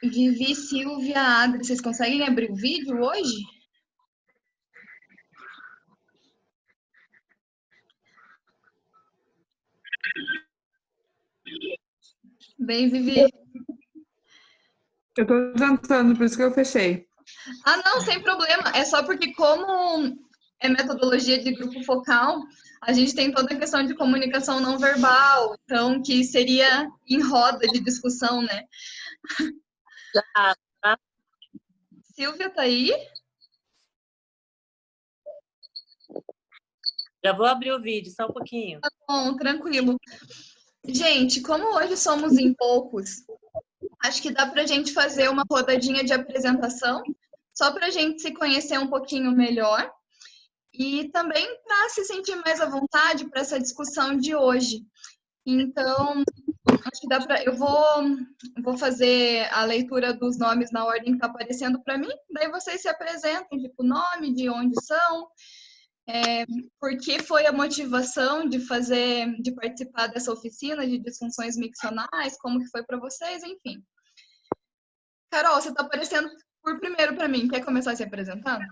Vivi, Silvia, Adri, vocês conseguem abrir o vídeo hoje? Bem, Vivi. Eu tô tentando, por isso que eu fechei. Ah, não, sem problema. É só porque como é metodologia de grupo focal, a gente tem toda a questão de comunicação não verbal, então que seria em roda de discussão, né? Ah, tá. Silvia tá aí? Já vou abrir o vídeo, só um pouquinho. Tá bom, tranquilo. Gente, como hoje somos em poucos, acho que dá pra gente fazer uma rodadinha de apresentação, só pra gente se conhecer um pouquinho melhor. E também para se sentir mais à vontade para essa discussão de hoje. Então, acho que dá para. Vou fazer a leitura dos nomes na ordem que está aparecendo para mim, daí vocês se apresentem, tipo, nome, de onde são, por que foi a motivação de participar dessa oficina de disfunções miccionais, como que foi para vocês, enfim. Carol, você está aparecendo por primeiro para mim, quer começar se apresentando?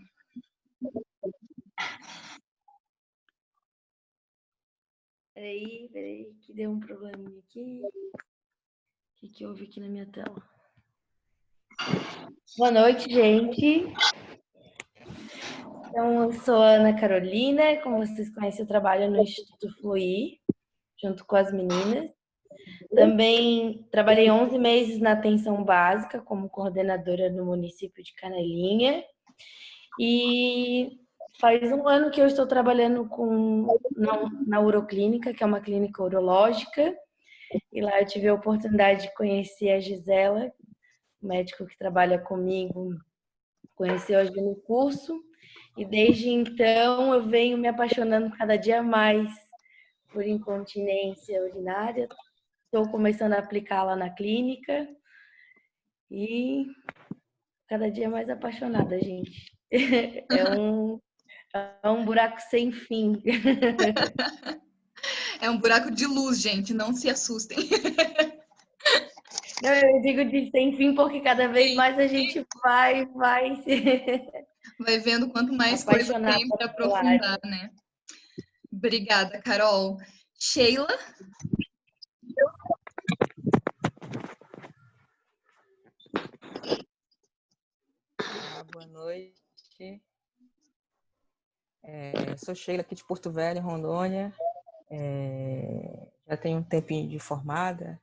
Peraí, que deu um probleminha aqui. O que houve aqui na minha tela? Boa noite, gente. Então, eu sou a Ana Carolina, como vocês conhecem, eu trabalho no Instituto Fluir, junto com as meninas. Também trabalhei 11 meses na atenção básica, como coordenadora no município de Canelinha. E faz um ano que eu estou trabalhando na uroclínica, que é uma clínica urológica. E lá eu tive a oportunidade de conhecer a Gisela, o médico que trabalha comigo, conheceu a Gi no curso. E desde então eu venho me apaixonando cada dia mais por incontinência urinária. Estou começando a aplicá-la na clínica e cada dia mais apaixonada, gente. É um buraco sem fim. É um buraco de luz, gente, não se assustem. Não, eu digo de sem fim porque cada vez mais a gente vai Vai vendo quanto mais coisa apaixonada tem para pela área. aprofundar, né? Obrigada, Carol. Sheila? Boa noite. Sou Sheila aqui de Porto Velho, Rondônia. Já tenho um tempinho de formada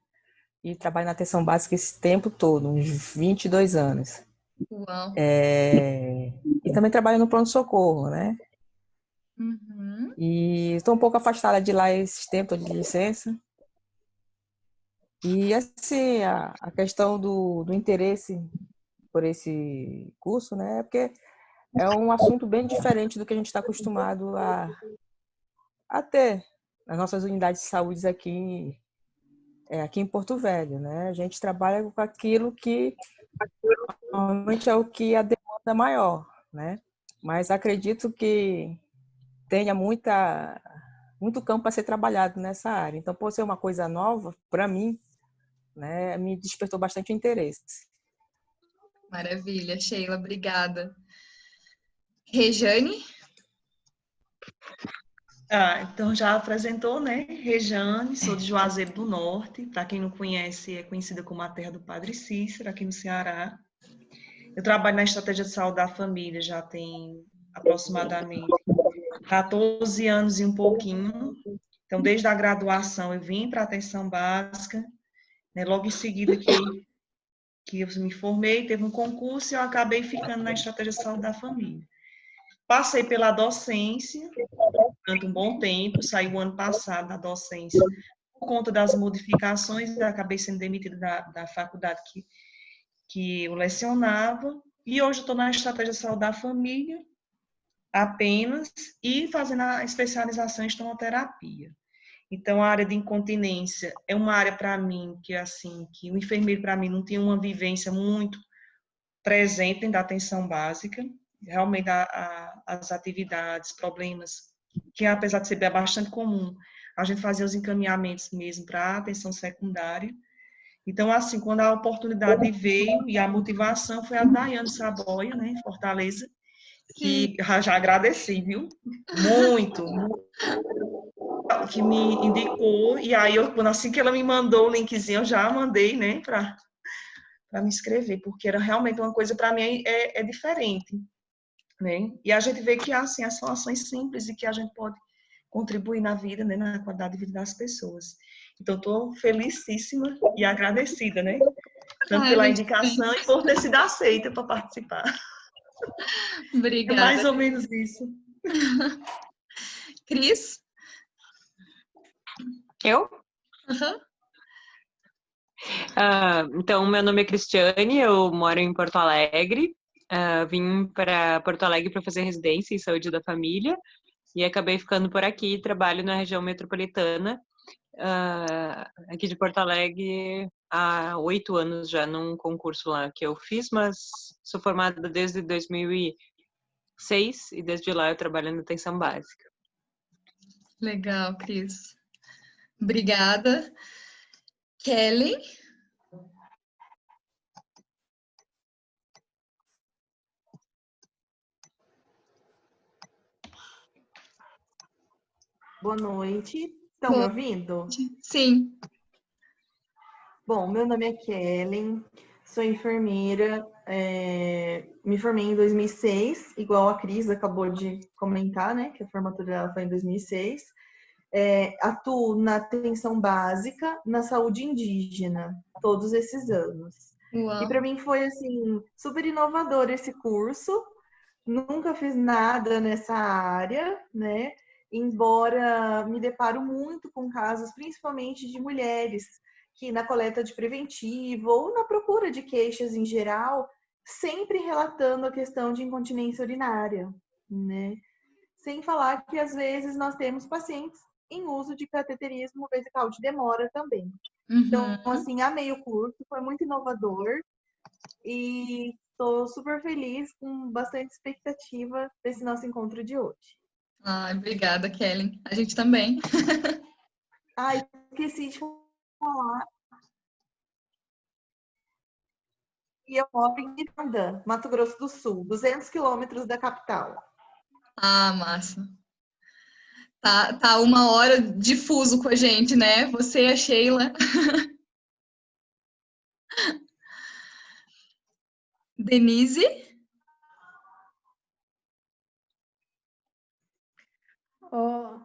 e trabalho na atenção básica esse tempo todo, uns 22 anos. Uau. E também trabalho no pronto-socorro, né? Uhum. E estou um pouco afastada de lá esse tempo de licença. E assim, a questão do interesse por esse curso, né? É porque é um assunto bem diferente do que a gente está acostumado a ter nas nossas unidades de saúde aqui em Porto Velho, né? A gente trabalha com aquilo que normalmente é o que a demanda maior, né? Mas acredito que tenha muito campo a ser trabalhado nessa área. Então, por ser uma coisa nova, para mim, né, me despertou bastante interesse. Maravilha, Sheila, obrigada. Rejane? Então já apresentou, né? Rejane, sou de Juazeiro do Norte. Para quem não conhece, é conhecida como a terra do Padre Cícero, aqui no Ceará. Eu trabalho na estratégia de saúde da família, já tem aproximadamente 14 anos e um pouquinho. Então, desde a graduação, eu vim para a atenção básica, né? Logo em seguida que eu me formei, teve um concurso e eu acabei ficando na estratégia de saúde da família. Passei pela docência durante um bom tempo, saí o ano passado da docência por conta das modificações, eu acabei sendo demitida da faculdade que eu lecionava, e hoje eu estou na estratégia de saúde da família apenas e fazendo a especialização em estomoterapia. Então, a área de incontinência é uma área para mim que o enfermeiro para mim não tinha uma vivência muito presente dentro da atenção básica. Realmente as atividades, problemas que apesar de ser bastante comum, a gente fazia os encaminhamentos mesmo para atenção secundária. Então, assim, quando a oportunidade veio e a motivação foi a Daiane Saboia, né, em Fortaleza, que já agradeci, viu? Muito, que me indicou, e aí, quando assim que ela me mandou o linkzinho, eu já mandei, né, para me inscrever, porque era realmente uma coisa, para mim, é diferente, né? E a gente vê que, assim, são ações simples e que a gente pode contribuir na vida, né, na qualidade de vida das pessoas. Então, estou felicíssima e agradecida, né? Tanto pela indicação e por ter sido aceita para participar. Obrigada. É mais ou menos isso. Cris? Eu? Uhum. Então, meu nome é Cristiane, eu moro em Porto Alegre. Vim para Porto Alegre para fazer residência em saúde da família e acabei ficando por aqui. Trabalho na região metropolitana, aqui de Porto Alegre, há 8 anos já, num concurso lá que eu fiz, mas sou formada desde 2006 e desde lá eu trabalho na atenção básica. Legal, Cris. Obrigada. Kelly? Boa noite. Estão me ouvindo? Sim. Bom, meu nome é Kellen, sou enfermeira, me formei em 2006, igual a Cris acabou de comentar, né, que a formatura dela foi em 2006. Atuo na atenção básica, na saúde indígena, todos esses anos. Uau. E para mim foi, assim, super inovador esse curso, nunca fiz nada nessa área, né, embora me deparo muito com casos, principalmente de mulheres, que na coleta de preventivo ou na procura de queixas em geral, sempre relatando a questão de incontinência urinária, né? Sem falar que às vezes nós temos pacientes em uso de cateterismo vesical de demora também. Então, assim, amei o curso, foi muito inovador e estou super feliz, com bastante expectativa desse nosso encontro de hoje. Obrigada, Kelly. A gente também. Esqueci de falar. E eu moro em Miranda, Mato Grosso do Sul, 200 quilômetros da capital. Massa. Tá 1 hora de fuso com a gente, né? Você e a Sheila. Denise?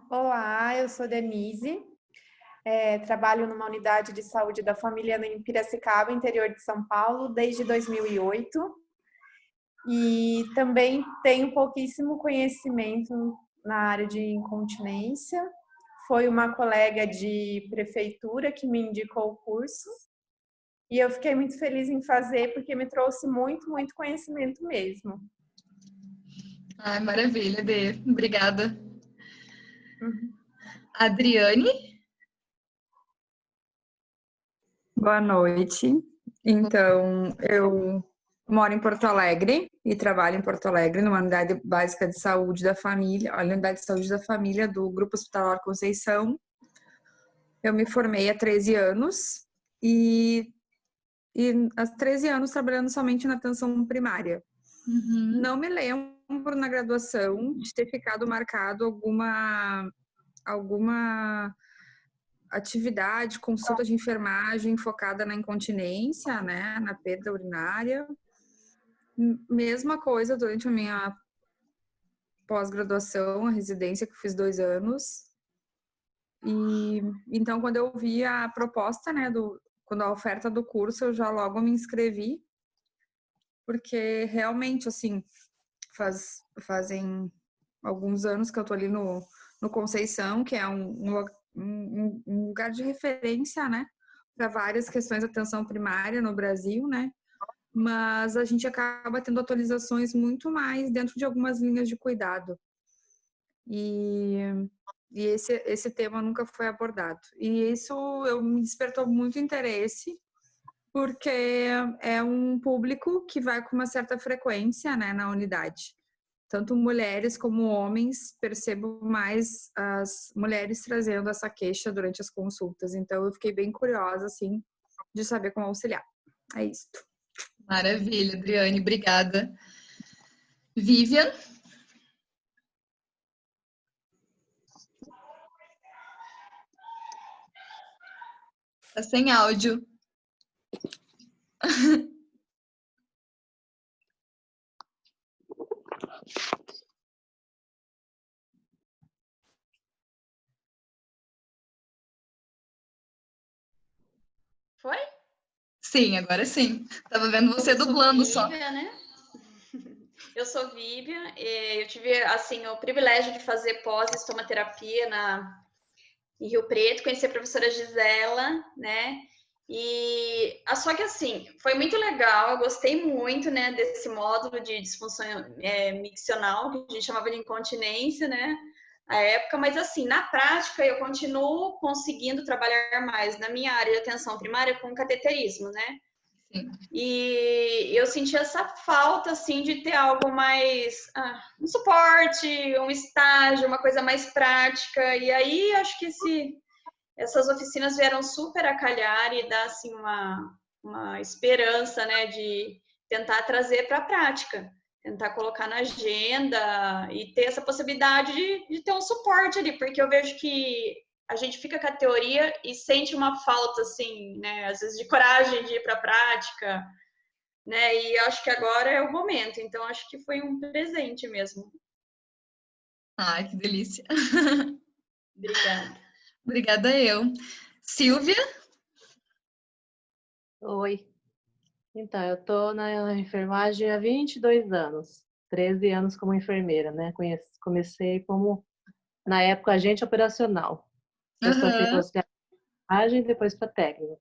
Olá, eu sou Denise. Trabalho numa unidade de saúde da família em Piracicaba, interior de São Paulo, desde 2008. E também tenho pouquíssimo conhecimento na área de incontinência. Foi uma colega de prefeitura que me indicou o curso. E eu fiquei muito feliz em fazer, porque me trouxe muito, muito conhecimento mesmo. Maravilha, Dê. Obrigada. Adriane? Boa noite. Então, eu moro em Porto Alegre e trabalho em Porto Alegre, numa unidade básica de saúde da família, a unidade de saúde da família do Grupo Hospitalar Conceição. Eu me formei há 13 anos e há 13 anos trabalhando somente na atenção primária. Não me lembro na graduação de ter ficado marcado alguma atividade, consulta de enfermagem focada na incontinência, né, na perda urinária. Mesma coisa durante a minha pós-graduação, a residência que eu fiz 2 anos. E então, quando eu vi a proposta, né, quando a oferta do curso, eu já logo me inscrevi, porque realmente, assim, fazem alguns anos que eu tô ali no Conceição, que é um lugar de referência, né, para várias questões de atenção primária no Brasil, né, mas a gente acaba tendo atualizações muito mais dentro de algumas linhas de cuidado. E esse tema nunca foi abordado. E isso me despertou muito interesse, porque é um público que vai com uma certa frequência, né, na unidade. tanto mulheres como homens, percebo mais as mulheres trazendo essa queixa durante as consultas. Então, eu fiquei bem curiosa, assim, de saber como auxiliar. É isso. Maravilha, Adriane, obrigada. Vivian? Tá sem áudio. Foi? Sim, agora sim. Tava vendo você dublando só. Vivian, né? Eu sou Vivian, eu tive assim o privilégio de fazer pós-estomaterapia em Rio Preto, conheci a professora Gisela, né? Só que assim, foi muito legal, eu gostei muito, né, desse módulo de disfunção miccional, que a gente chamava de incontinência, né? A época, mas assim, na prática eu continuo conseguindo trabalhar mais na minha área de atenção primária com cateterismo, né? Sim. E eu senti essa falta, assim, de ter algo mais, um suporte, um estágio, uma coisa mais prática. E aí, acho que essas oficinas vieram super a calhar e dar, assim, uma esperança, né, de tentar trazer para a prática, tentar colocar na agenda e ter essa possibilidade de ter um suporte ali, porque eu vejo que a gente fica com a teoria e sente uma falta, assim, né, às vezes de coragem de ir para a prática, né, e acho que agora é o momento, então acho que foi um presente mesmo. Ai, que delícia. Obrigada. Obrigada eu. Silvia? Oi. Então, eu tô na enfermagem há 22 anos. 13 anos como enfermeira, né? Comecei como, na época, agente operacional. Depois passei para hospedagem e depois para técnica.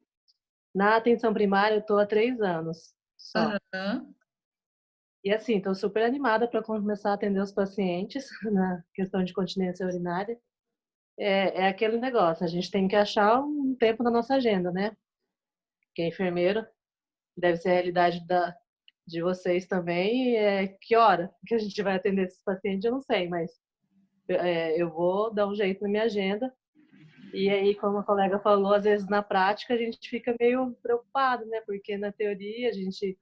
Na atenção primária, eu tô há 3 anos só. E assim, estou super animada para começar a atender os pacientes na questão de continência urinária. É aquele negócio, a gente tem que achar um tempo na nossa agenda, né? Que é enfermeiro, deve ser a realidade de vocês também. Que hora que a gente vai atender esses pacientes, eu não sei, mas eu vou dar um jeito na minha agenda. E aí, como a colega falou, às vezes na prática a gente fica meio preocupado, né? Porque na teoria a gente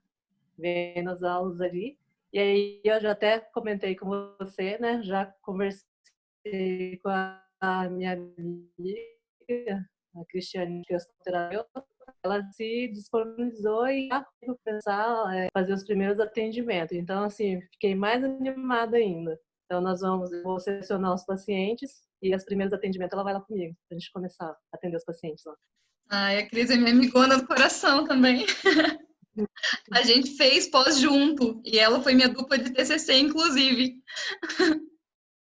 vê nas aulas ali. E aí eu já até comentei com você, né? Já conversei com a minha amiga, a Cristiane, que é terapeuta. Ela se disponibilizou e começar a fazer os primeiros atendimentos. Então, assim, fiquei mais animada ainda. Então, vou selecionar os pacientes e os primeiros atendimentos ela vai lá comigo, pra gente começar a atender os pacientes lá. Ai, a Cris é minha amigona do coração também. A gente fez pós junto e ela foi minha dupla de TCC, inclusive.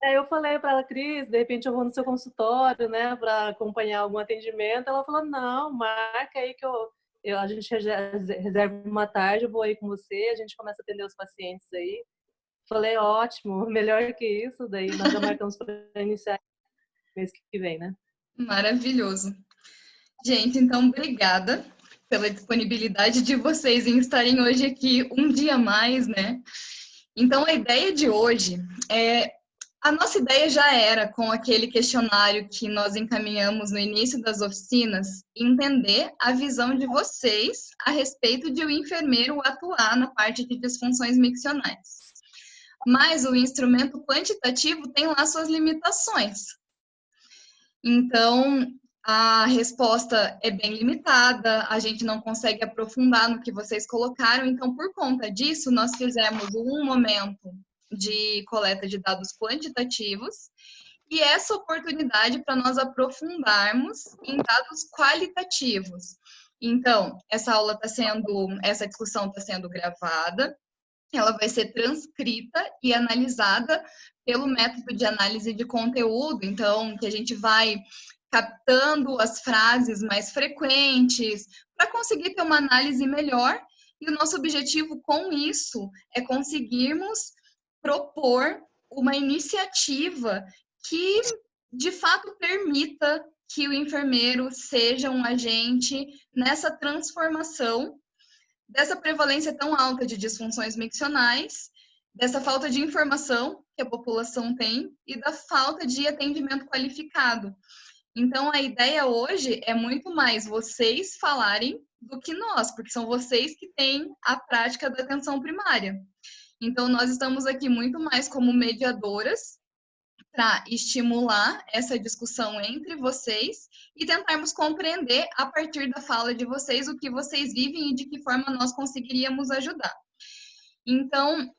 Eu falei para ela, Cris, de repente eu vou no seu consultório, né, para acompanhar algum atendimento. Ela falou, não, marca aí que a gente reserva uma tarde, eu vou aí com você, a gente começa a atender os pacientes aí. Falei, ótimo, melhor que isso, daí nós já marcamos para iniciar mês que vem, né? Maravilhoso. Gente, então, obrigada pela disponibilidade de vocês em estarem hoje aqui um dia a mais, né? Então, a ideia de hoje a nossa ideia já era, com aquele questionário que nós encaminhamos no início das oficinas, entender a visão de vocês a respeito de o enfermeiro atuar na parte de disfunções miccionais. Mas o instrumento quantitativo tem lá suas limitações. Então, a resposta é bem limitada, a gente não consegue aprofundar no que vocês colocaram. Então, por conta disso, nós fizemos um momento de coleta de dados quantitativos e essa oportunidade para nós aprofundarmos em dados qualitativos. Então, essa discussão está sendo gravada, ela vai ser transcrita e analisada pelo método de análise de conteúdo, então, que a gente vai captando as frases mais frequentes para conseguir ter uma análise melhor. E o nosso objetivo com isso é conseguirmos propor uma iniciativa que, de fato, permita que o enfermeiro seja um agente nessa transformação dessa prevalência tão alta de disfunções miccionais, dessa falta de informação que a população tem e da falta de atendimento qualificado. Então, a ideia hoje é muito mais vocês falarem do que nós, porque são vocês que têm a prática da atenção primária. Então, nós estamos aqui muito mais como mediadoras para estimular essa discussão entre vocês e tentarmos compreender, a partir da fala de vocês, o que vocês vivem e de que forma nós conseguiríamos ajudar. Então,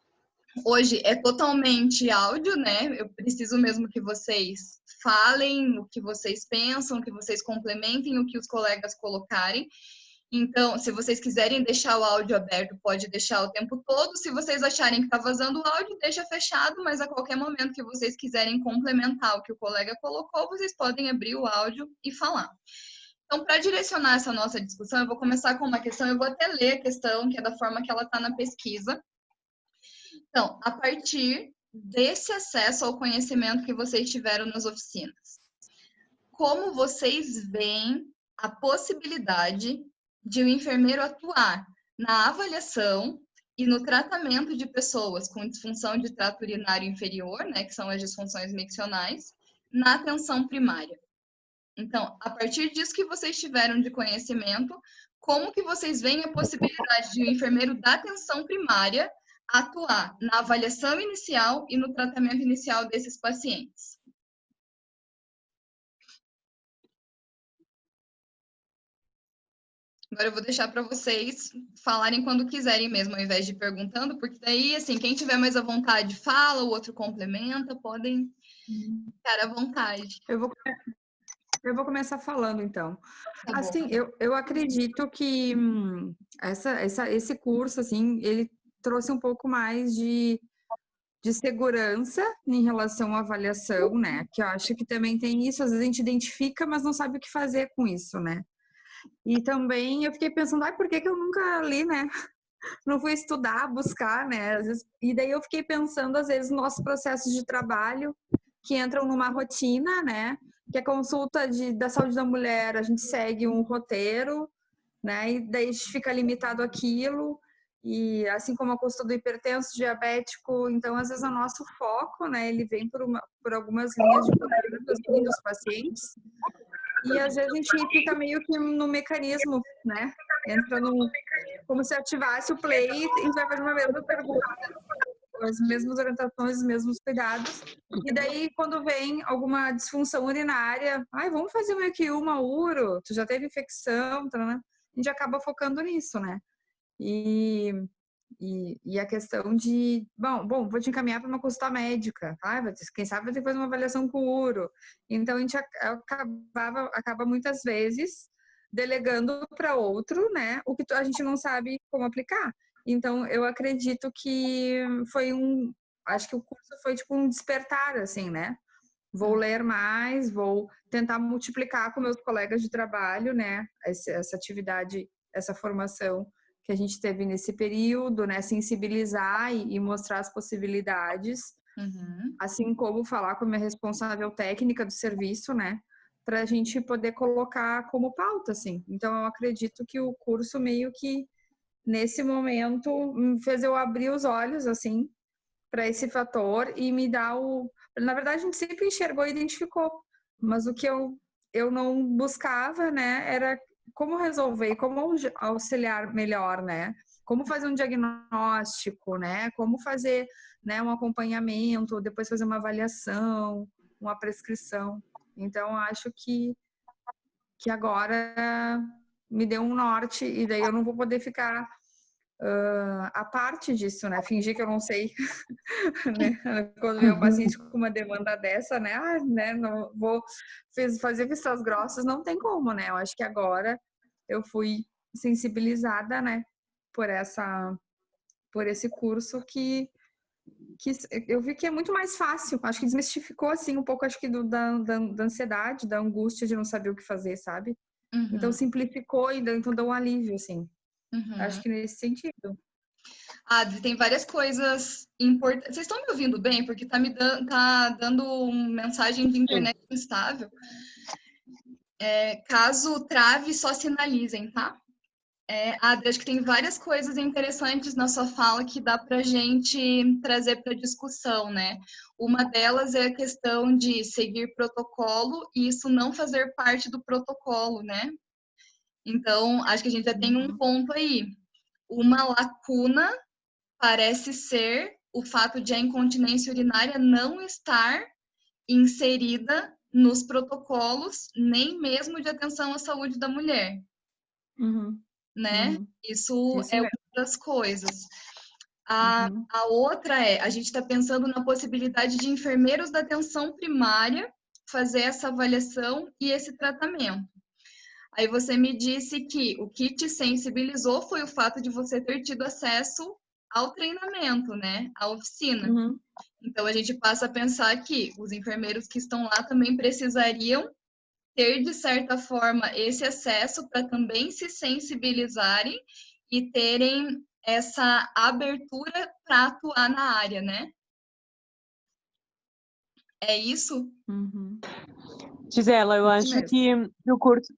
hoje é totalmente áudio, né? Eu preciso mesmo que vocês falem o que vocês pensam, que vocês complementem o que os colegas colocarem. Então, se vocês quiserem deixar o áudio aberto, pode deixar o tempo todo. Se vocês acharem que está vazando o áudio, deixa fechado, mas a qualquer momento que vocês quiserem complementar o que o colega colocou, vocês podem abrir o áudio e falar. Então, para direcionar essa nossa discussão, eu vou começar com uma questão, eu vou até ler a questão, que é da forma que ela está na pesquisa. Então, a partir desse acesso ao conhecimento que vocês tiveram nas oficinas, como vocês veem a possibilidade de um enfermeiro atuar na avaliação e no tratamento de pessoas com disfunção de trato urinário inferior, né, que são as disfunções miccionais, na atenção primária? Então, a partir disso que vocês tiveram de conhecimento, como que vocês veem a possibilidade de um enfermeiro da atenção primária atuar na avaliação inicial e no tratamento inicial desses pacientes? Agora eu vou deixar para vocês falarem quando quiserem mesmo, ao invés de perguntando, porque daí, assim, quem tiver mais à vontade fala, o outro complementa, podem ficar à vontade. Eu vou começar falando, então. Tá Assim, eu acredito que esse curso, assim, ele trouxe um pouco mais de segurança em relação à avaliação, né? Que eu acho que também tem isso, às vezes a gente identifica, mas não sabe o que fazer com isso, né? E também eu fiquei pensando, por que eu nunca li, né? Não fui estudar, buscar, né? Às vezes, e daí eu fiquei pensando, às vezes, nos nossos processos de trabalho que entram numa rotina, né? Que a consulta da saúde da mulher, a gente segue um roteiro, né? E daí a gente fica limitado àquilo. E assim como a consulta do hipertenso, diabético, então às vezes o nosso foco, né? Ele vem por algumas linhas de conduta dos pacientes. E às vezes a gente fica meio que no mecanismo, né? Entra como se ativasse o play e a gente vai fazer uma mesma pergunta, as mesmas orientações, os mesmos cuidados. E daí, quando vem alguma disfunção urinária, vamos fazer uma EQ, uma uro, tu já teve infecção, tá, né? A gente acaba focando nisso, né? E a questão de, bom, vou te encaminhar para uma consulta médica, tá? Quem sabe vai ter que fazer uma avaliação com uro. Então, a gente acaba muitas vezes delegando para outro, né? O que a gente não sabe como aplicar. Então, eu acredito que acho que o curso foi tipo um despertar, assim, né? Vou ler mais, vou tentar multiplicar com meus colegas de trabalho, né? Essa atividade, essa formação que a gente teve nesse período, né? Sensibilizar e mostrar as possibilidades, assim como falar com a minha responsável técnica do serviço, né? Para a gente poder colocar como pauta, assim. Então, eu acredito que o curso meio que, nesse momento, fez eu abrir os olhos, assim, para esse fator e me dar Na verdade, a gente sempre enxergou e identificou, mas o que eu não buscava, né, era como resolver, como auxiliar melhor, né? Como fazer um diagnóstico, né? Como fazer, né, um acompanhamento, depois fazer uma avaliação, uma prescrição. Então, acho que agora me deu um norte e daí eu não vou poder ficar a parte disso, né? Fingir que eu não sei, né? Quando vem um paciente com uma demanda dessa, né? Não vou fazer vistas grossas, não tem como, né? Eu acho que agora eu fui sensibilizada, né? Por esse curso que eu vi que é muito mais fácil. Acho que desmistificou, assim, um pouco, acho que da ansiedade, da angústia de não saber o que fazer, sabe? Então, simplificou e então deu um alívio, assim. Acho que nesse sentido. Adri, tem várias coisas importantes. Vocês estão me ouvindo bem? Porque tá dando uma mensagem de internet instável. Caso trave, só sinalizem, tá? Adri, acho que tem várias coisas interessantes na sua fala que dá para a gente trazer para discussão, né? Uma delas é a questão de seguir protocolo e isso não fazer parte do protocolo, né? Então, acho que a gente já tem um ponto aí. Uma lacuna parece ser o fato de a incontinência urinária não estar inserida nos protocolos, nem mesmo de atenção à saúde da mulher, né? Isso é uma das coisas. A outra a gente está pensando na possibilidade de enfermeiros da atenção primária fazer essa avaliação e esse tratamento. Aí você me disse que o que te sensibilizou foi o fato de você ter tido acesso ao treinamento, né? À oficina. Então a gente passa a pensar que os enfermeiros que estão lá também precisariam ter, de certa forma, esse acesso para também se sensibilizarem e terem essa abertura para atuar na área, né? É isso? Gisela, eu acho que o curso...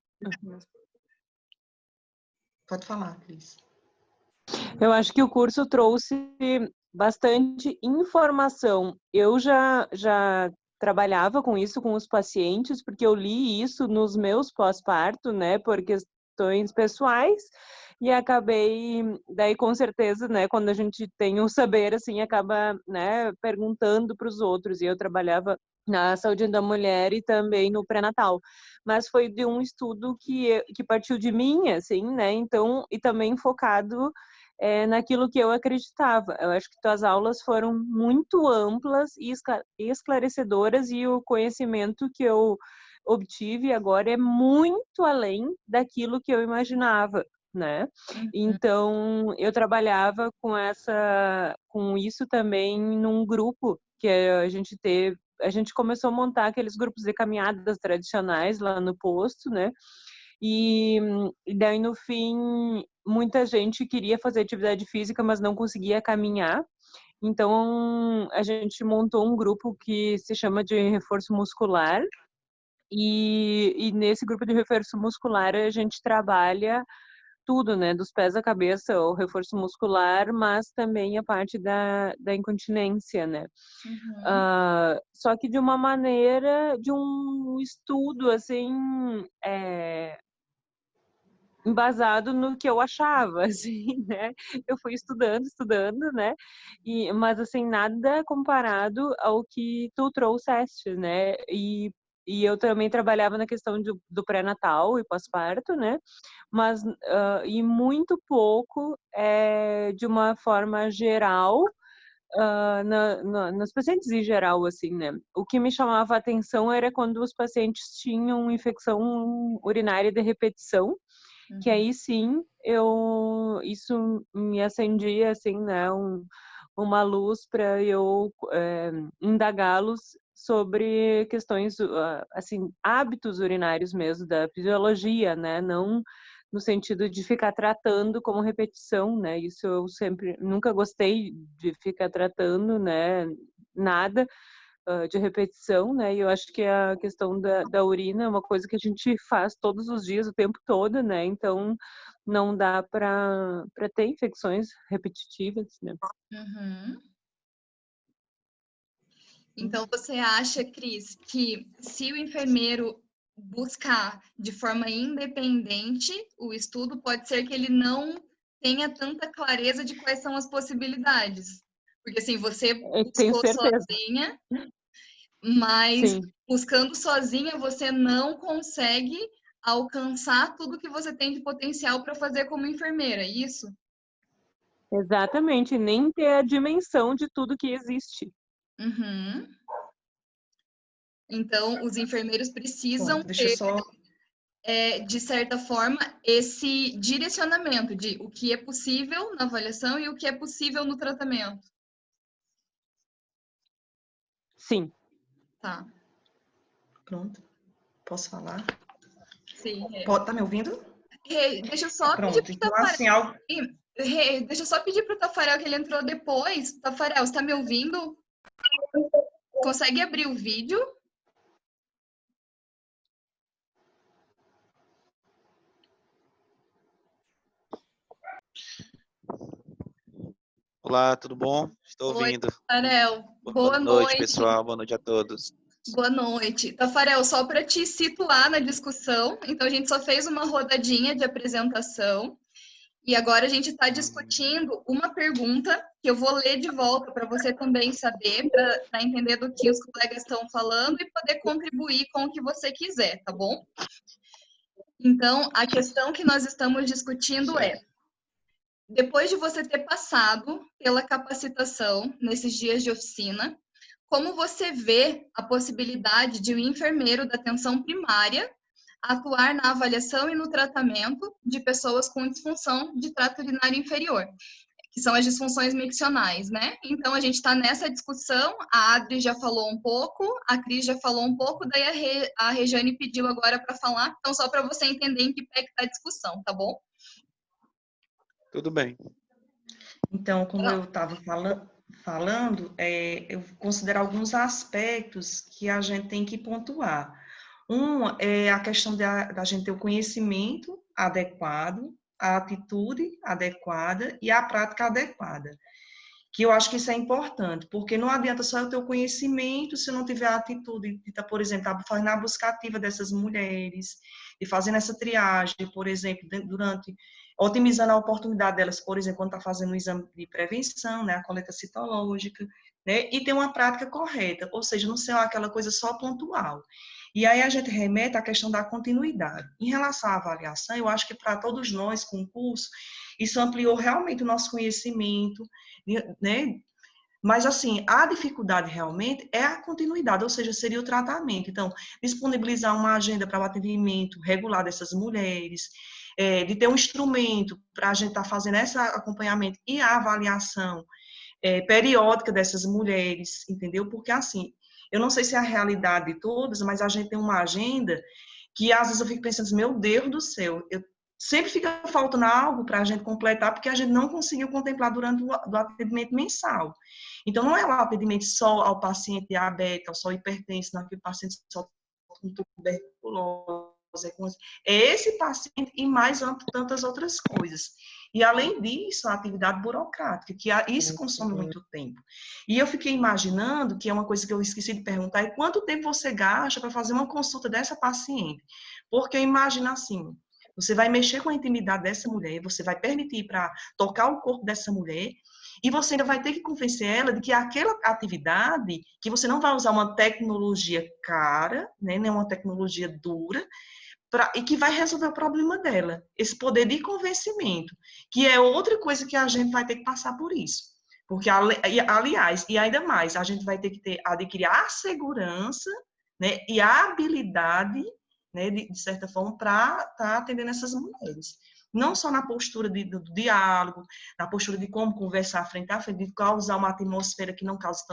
Pode falar, Cris. Eu acho que o curso trouxe bastante informação. Eu já trabalhava com isso com os pacientes, porque eu li isso nos meus pós-parto, né, por questões pessoais, e acabei, daí com certeza, né, quando a gente tem um saber, assim, acaba, né, perguntando para os outros, e eu trabalhava na saúde da mulher e também no pré-natal, mas foi de um estudo que partiu de mim, assim, né, então, e também focado naquilo que eu acreditava. Eu acho que tuas aulas foram muito amplas e esclarecedoras, e o conhecimento que eu obtive agora é muito além daquilo que eu imaginava, né? Então, eu trabalhava com isso também num grupo que a gente começou a montar aqueles grupos de caminhadas tradicionais lá no posto, né? E daí, no fim, muita gente queria fazer atividade física, mas não conseguia caminhar. Então, a gente montou um grupo que se chama de reforço muscular. E nesse grupo de reforço muscular, a gente trabalha tudo, né? Dos pés à cabeça, o reforço muscular, mas também a parte da incontinência, né? Só que de uma maneira, de um estudo, assim, embasado no que eu achava, assim, né? Eu fui estudando, né? Mas, assim, nada comparado ao que tu trouxeste, né? E eu também trabalhava na questão do pré-natal e pós-parto, né? Mas, e muito pouco de uma forma geral, nos pacientes em geral, assim, né? O que me chamava a atenção era quando os pacientes tinham infecção urinária de repetição, que aí sim, isso me acendia, assim, né, uma luz para eu indagá-los sobre questões, assim, hábitos urinários mesmo, da fisiologia, né, não no sentido de ficar tratando como repetição, né, isso eu nunca gostei de ficar tratando, né, nada de repetição, né? E eu acho que a questão da urina é uma coisa que a gente faz todos os dias, o tempo todo, né? Então, não dá para ter infecções repetitivas, né? Então, você acha, Cris, que se o enfermeiro buscar de forma independente o estudo, pode ser que ele não tenha tanta clareza de quais são as possibilidades? Porque, assim, você buscou sozinha, mas buscando sozinha você não consegue alcançar tudo que você tem de potencial para fazer como enfermeira, é isso? Exatamente, nem ter a dimensão de tudo que existe. Então, os enfermeiros precisam ter, de certa forma, esse direcionamento de o que é possível na avaliação e o que é possível no tratamento. Sim. Tá. Pronto. Posso falar? Sim. Tá me ouvindo? Deixa eu só pedir pro Tafarel. Deixa eu só pedir pro Tafarel, que ele entrou depois. Tafarel, você tá me ouvindo? Consegue abrir o vídeo? Olá, tudo bom? Estou Oi, ouvindo. Tafarel. Boa Boa noite, noite. pessoal. Boa noite a todos. Boa noite. Tafarel, só para te situar na discussão, então a gente só fez uma rodadinha de apresentação e agora a gente está discutindo uma pergunta que eu vou ler de volta para você também saber, para entender do que os colegas estão falando e poder contribuir com o que você quiser, tá bom? Então, a questão que nós estamos discutindo é: depois de você ter passado pela capacitação nesses dias de oficina, como você vê a possibilidade de um enfermeiro da atenção primária atuar na avaliação e no tratamento de pessoas com disfunção de trato urinário inferior, que são as disfunções miccionais, né? Então, a gente está nessa discussão, a Adri já falou um pouco, a Cris já falou um pouco, daí a Rejane pediu agora para falar, então só para você entender em que pé que está a discussão, tá bom? Tudo bem. Então, como eu estava falando, eu considero alguns aspectos que a gente tem que pontuar. Um é a questão da gente ter o conhecimento adequado, a atitude adequada e a prática adequada. Que eu acho que isso é importante, porque não adianta só eu ter o conhecimento se eu não tiver a atitude de estar, por exemplo, fazendo a busca ativa dessas mulheres, e fazendo essa triagem, por exemplo, otimizando a oportunidade delas, por exemplo, quando está fazendo o exame de prevenção, né, a coleta citológica, né, e ter uma prática correta, ou seja, não ser aquela coisa só pontual. E aí a gente remete à questão da continuidade. Em relação à avaliação, eu acho que para todos nós, com o curso, isso ampliou realmente o nosso conhecimento, né? Mas, assim, a dificuldade realmente é a continuidade, ou seja, seria o tratamento. Então, disponibilizar uma agenda para o atendimento regular dessas mulheres, de ter um instrumento para a gente estar fazendo esse acompanhamento e a avaliação periódica dessas mulheres, entendeu? Porque, assim, eu não sei se é a realidade de todas, mas a gente tem uma agenda que, às vezes, eu fico pensando, meu Deus do céu, sempre fica faltando algo para a gente completar, porque a gente não conseguiu contemplar durante o atendimento mensal. Então, não é um atendimento só ao paciente diabético, só hipertenso, não é aquele paciente só com tuberculose. É esse paciente e mais tantas outras coisas. E, além disso, a atividade burocrática, que isso consome muito tempo. E eu fiquei imaginando, que é uma coisa que eu esqueci de perguntar, é quanto tempo você gasta para fazer uma consulta dessa paciente? Porque imagina assim, você vai mexer com a intimidade dessa mulher, você vai permitir para tocar o corpo dessa mulher, e você ainda vai ter que convencer ela de que aquela atividade, que você não vai usar uma tecnologia cara, né, nem uma tecnologia dura, e que vai resolver o problema dela. Esse poder de convencimento, que é outra coisa que a gente vai ter que passar por isso. Porque, aliás, e ainda mais, a gente vai ter que adquirir a segurança, né, e a habilidade, né, de certa forma, para estar atendendo essas mulheres. Não só na postura do diálogo, na postura de como conversar frente a frente, de causar uma atmosfera que não cause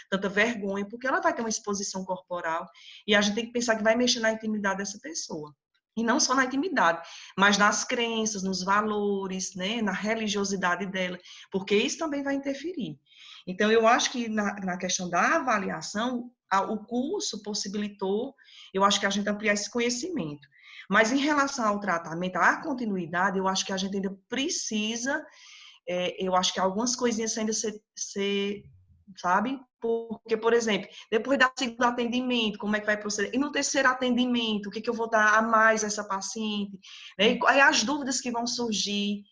tanta vergonha, porque ela vai ter uma exposição corporal, e a gente tem que pensar que vai mexer na intimidade dessa pessoa. E não só na intimidade, mas nas crenças, nos valores, né, na religiosidade dela, porque isso também vai interferir. Então, eu acho que na questão da avaliação, o curso possibilitou, eu acho que a gente ampliar esse conhecimento. Mas em relação ao tratamento, à continuidade, eu acho que a gente ainda precisa, eu acho que algumas coisinhas ainda ser, sabe? Porque, por exemplo, depois do segundo atendimento, como é que vai proceder? E no terceiro atendimento, o que eu vou dar a mais a essa paciente? Né? Aí as dúvidas que vão surgir,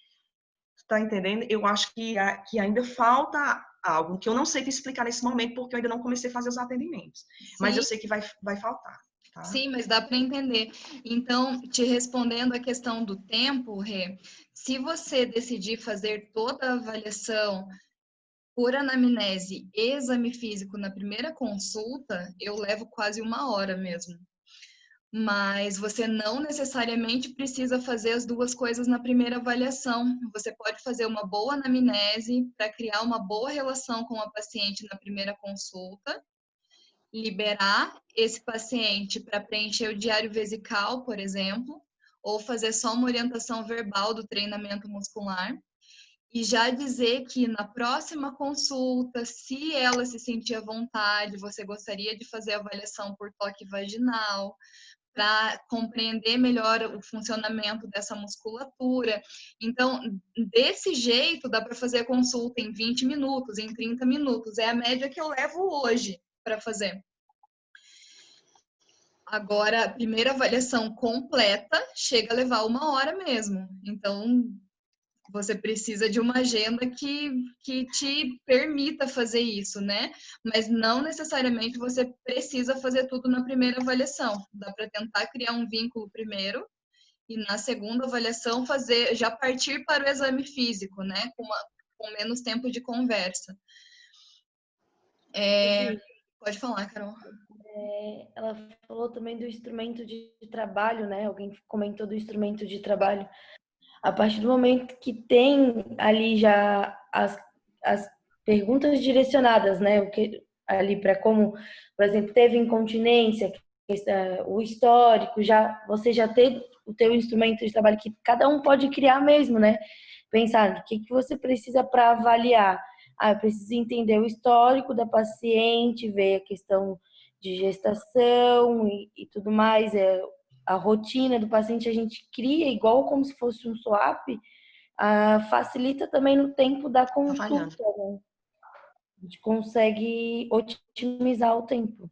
tá entendendo? Eu acho que ainda falta algo que eu não sei te explicar nesse momento, porque eu ainda não comecei a fazer os atendimentos. Sim. Mas eu sei que vai faltar. Tá? Sim, mas dá para entender. Então, te respondendo a questão do tempo, Rê, se você decidir fazer toda a avaliação por anamnese e exame físico na primeira consulta, eu levo quase 1 hora mesmo. Mas você não necessariamente precisa fazer as duas coisas na primeira avaliação. Você pode fazer uma boa anamnese para criar uma boa relação com a paciente na primeira consulta, liberar esse paciente para preencher o diário vesical, por exemplo, ou fazer só uma orientação verbal do treinamento muscular. E já dizer que na próxima consulta, se ela se sentir à vontade, você gostaria de fazer avaliação por toque vaginal, para compreender melhor o funcionamento dessa musculatura. Então, desse jeito, dá para fazer a consulta em 20 minutos, em 30 minutos. É a média que eu levo hoje para fazer. Agora, a primeira avaliação completa chega a levar 1 hora mesmo. Então, você precisa de uma agenda que te permita fazer isso, né? Mas não necessariamente você precisa fazer tudo na primeira avaliação. Dá para tentar criar um vínculo primeiro e na segunda avaliação já partir para o exame físico, né? Com menos tempo de conversa. Pode falar, Carol. Ela falou também do instrumento de trabalho, né? Alguém comentou do instrumento de trabalho. A partir do momento que tem ali já as perguntas direcionadas, né? Ali para como, por exemplo, teve incontinência, o histórico, você já tem o teu instrumento de trabalho que cada um pode criar mesmo, né? Pensar o que você precisa para avaliar. Eu preciso entender o histórico da paciente, ver a questão de gestação e tudo mais, a rotina do paciente a gente cria igual como se fosse um swap, facilita também no tempo da consulta, né? A gente consegue otimizar o tempo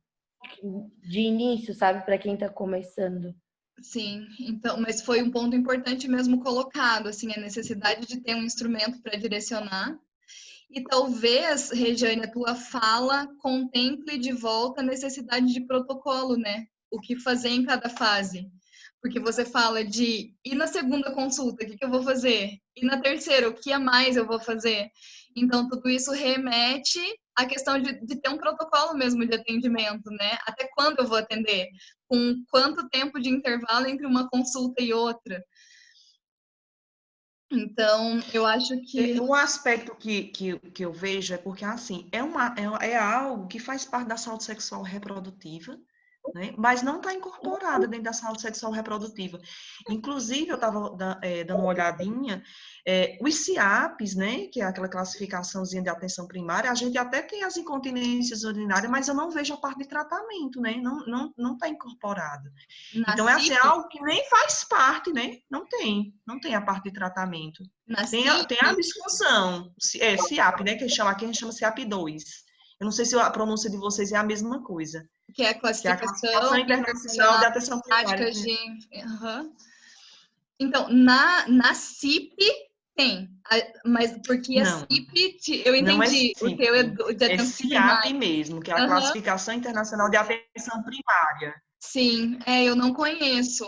de início, sabe, para quem está começando. Sim, então, mas foi um ponto importante mesmo colocado, assim, a necessidade de ter um instrumento para direcionar. E talvez, Regiane, a tua fala contemple de volta a necessidade de protocolo, né? O que fazer em cada fase. Porque você fala de, e na segunda consulta, o que eu vou fazer? E na terceira, o que a mais eu vou fazer? Então, tudo isso remete à questão de ter um protocolo mesmo de atendimento, né? Até quando eu vou atender? Com quanto tempo de intervalo entre uma consulta e outra? Então, eu acho que... Um aspecto que eu vejo é porque, assim, é algo que faz parte da saúde sexual reprodutiva, né? Mas não está incorporada dentro da saúde sexual reprodutiva. Inclusive, eu estava dando uma olhadinha, os CIAPs, né, que é aquela classificaçãozinha de atenção primária, a gente até tem as incontinências urinárias, mas eu não vejo a parte de tratamento, né? Não está incorporada. Então, é assim, algo que nem faz parte, né? Não tem a parte de tratamento. Tem a disfunção, CIAP, né, que a gente chama CIAP 2. Eu não sei se a pronúncia de vocês é a mesma coisa. Que é a classificação internacional de atenção primária. Então, na CIP tem, mas porque a CIP, eu entendi, o teu é de atenção primária. É CIAP mesmo, que é a Classificação Internacional de Atenção Primária. Sim, eu não conheço.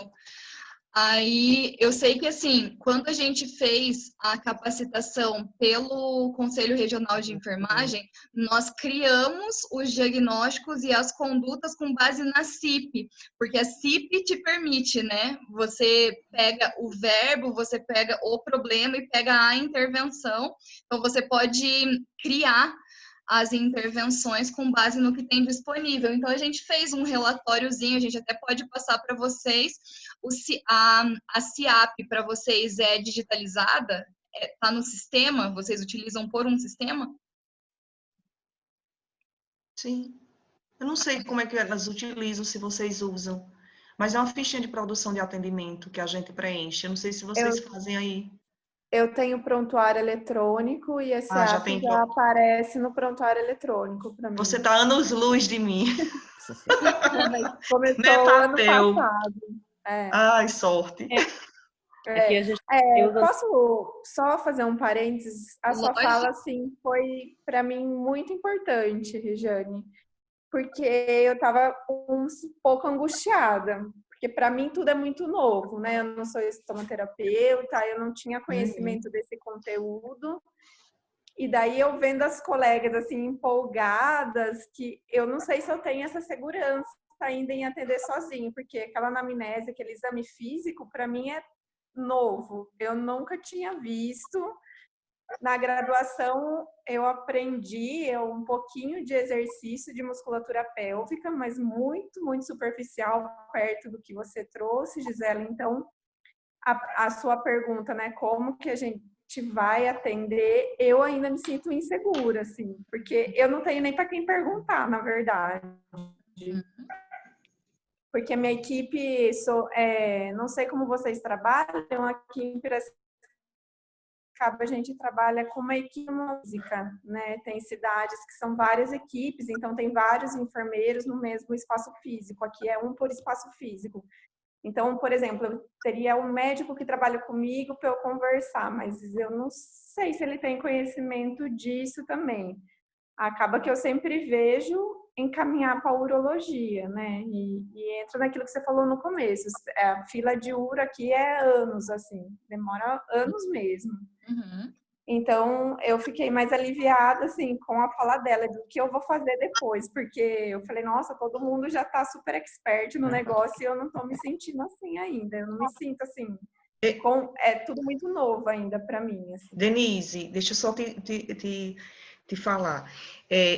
Aí, eu sei que, assim, quando a gente fez a capacitação pelo Conselho Regional de Enfermagem, nós criamos os diagnósticos e as condutas com base na CIP, porque a CIP te permite, né? Você pega o verbo, você pega o problema e pega a intervenção. Então, você pode criar as intervenções com base no que tem disponível. Então, a gente fez um relatóriozinho, a gente até pode passar para vocês. A CIAP para vocês é digitalizada? Está no sistema? Vocês utilizam por um sistema? Sim. Eu não sei como é que elas utilizam, se vocês usam. Mas é uma fichinha de produção de atendimento que a gente preenche. Eu não sei se vocês fazem aí. Eu tenho prontuário eletrônico e esse app já aparece no prontuário eletrônico para mim. Você está anos-luz de mim. Começou ano passado. Ai, sorte. Posso só fazer um parênteses? A sua fala, assim, foi para mim muito importante, Regiane, porque eu estava um pouco angustiada. Porque para mim tudo é muito novo, né? Eu não sou estomaterapeuta, eu não tinha conhecimento desse conteúdo. E daí eu vendo as colegas assim empolgadas, que eu não sei se eu tenho essa segurança ainda em atender sozinho, porque aquela anamnese, aquele exame físico, para mim é novo. Eu nunca tinha visto. Na graduação, eu aprendi um pouquinho de exercício de musculatura pélvica, mas muito, muito superficial, perto do que você trouxe, Gisela. Então, a sua pergunta, né, como que a gente vai atender, eu ainda me sinto insegura, assim, porque eu não tenho nem para quem perguntar, na verdade. porque a minha equipe, não sei como vocês trabalham, aqui em Piracicaba a gente trabalha com uma equipe de música, né? Tem cidades que são várias equipes, então tem vários enfermeiros no mesmo espaço físico, aqui é um por espaço físico. Então, por exemplo, eu teria um médico que trabalha comigo para eu conversar, mas eu não sei se ele tem conhecimento disso também. Acaba que eu sempre vejo encaminhar para a urologia, né? E entra naquilo que você falou no começo. A fila de uro aqui é anos, assim, demora anos mesmo. Uhum. Então, eu fiquei mais aliviada, assim, com a fala dela, do que eu vou fazer depois, porque eu falei, nossa, todo mundo já tá super expert no negócio e eu não tô me sentindo assim ainda. Eu não me sinto assim, é tudo muito novo ainda para mim. Assim. Denise, deixa eu só te falar.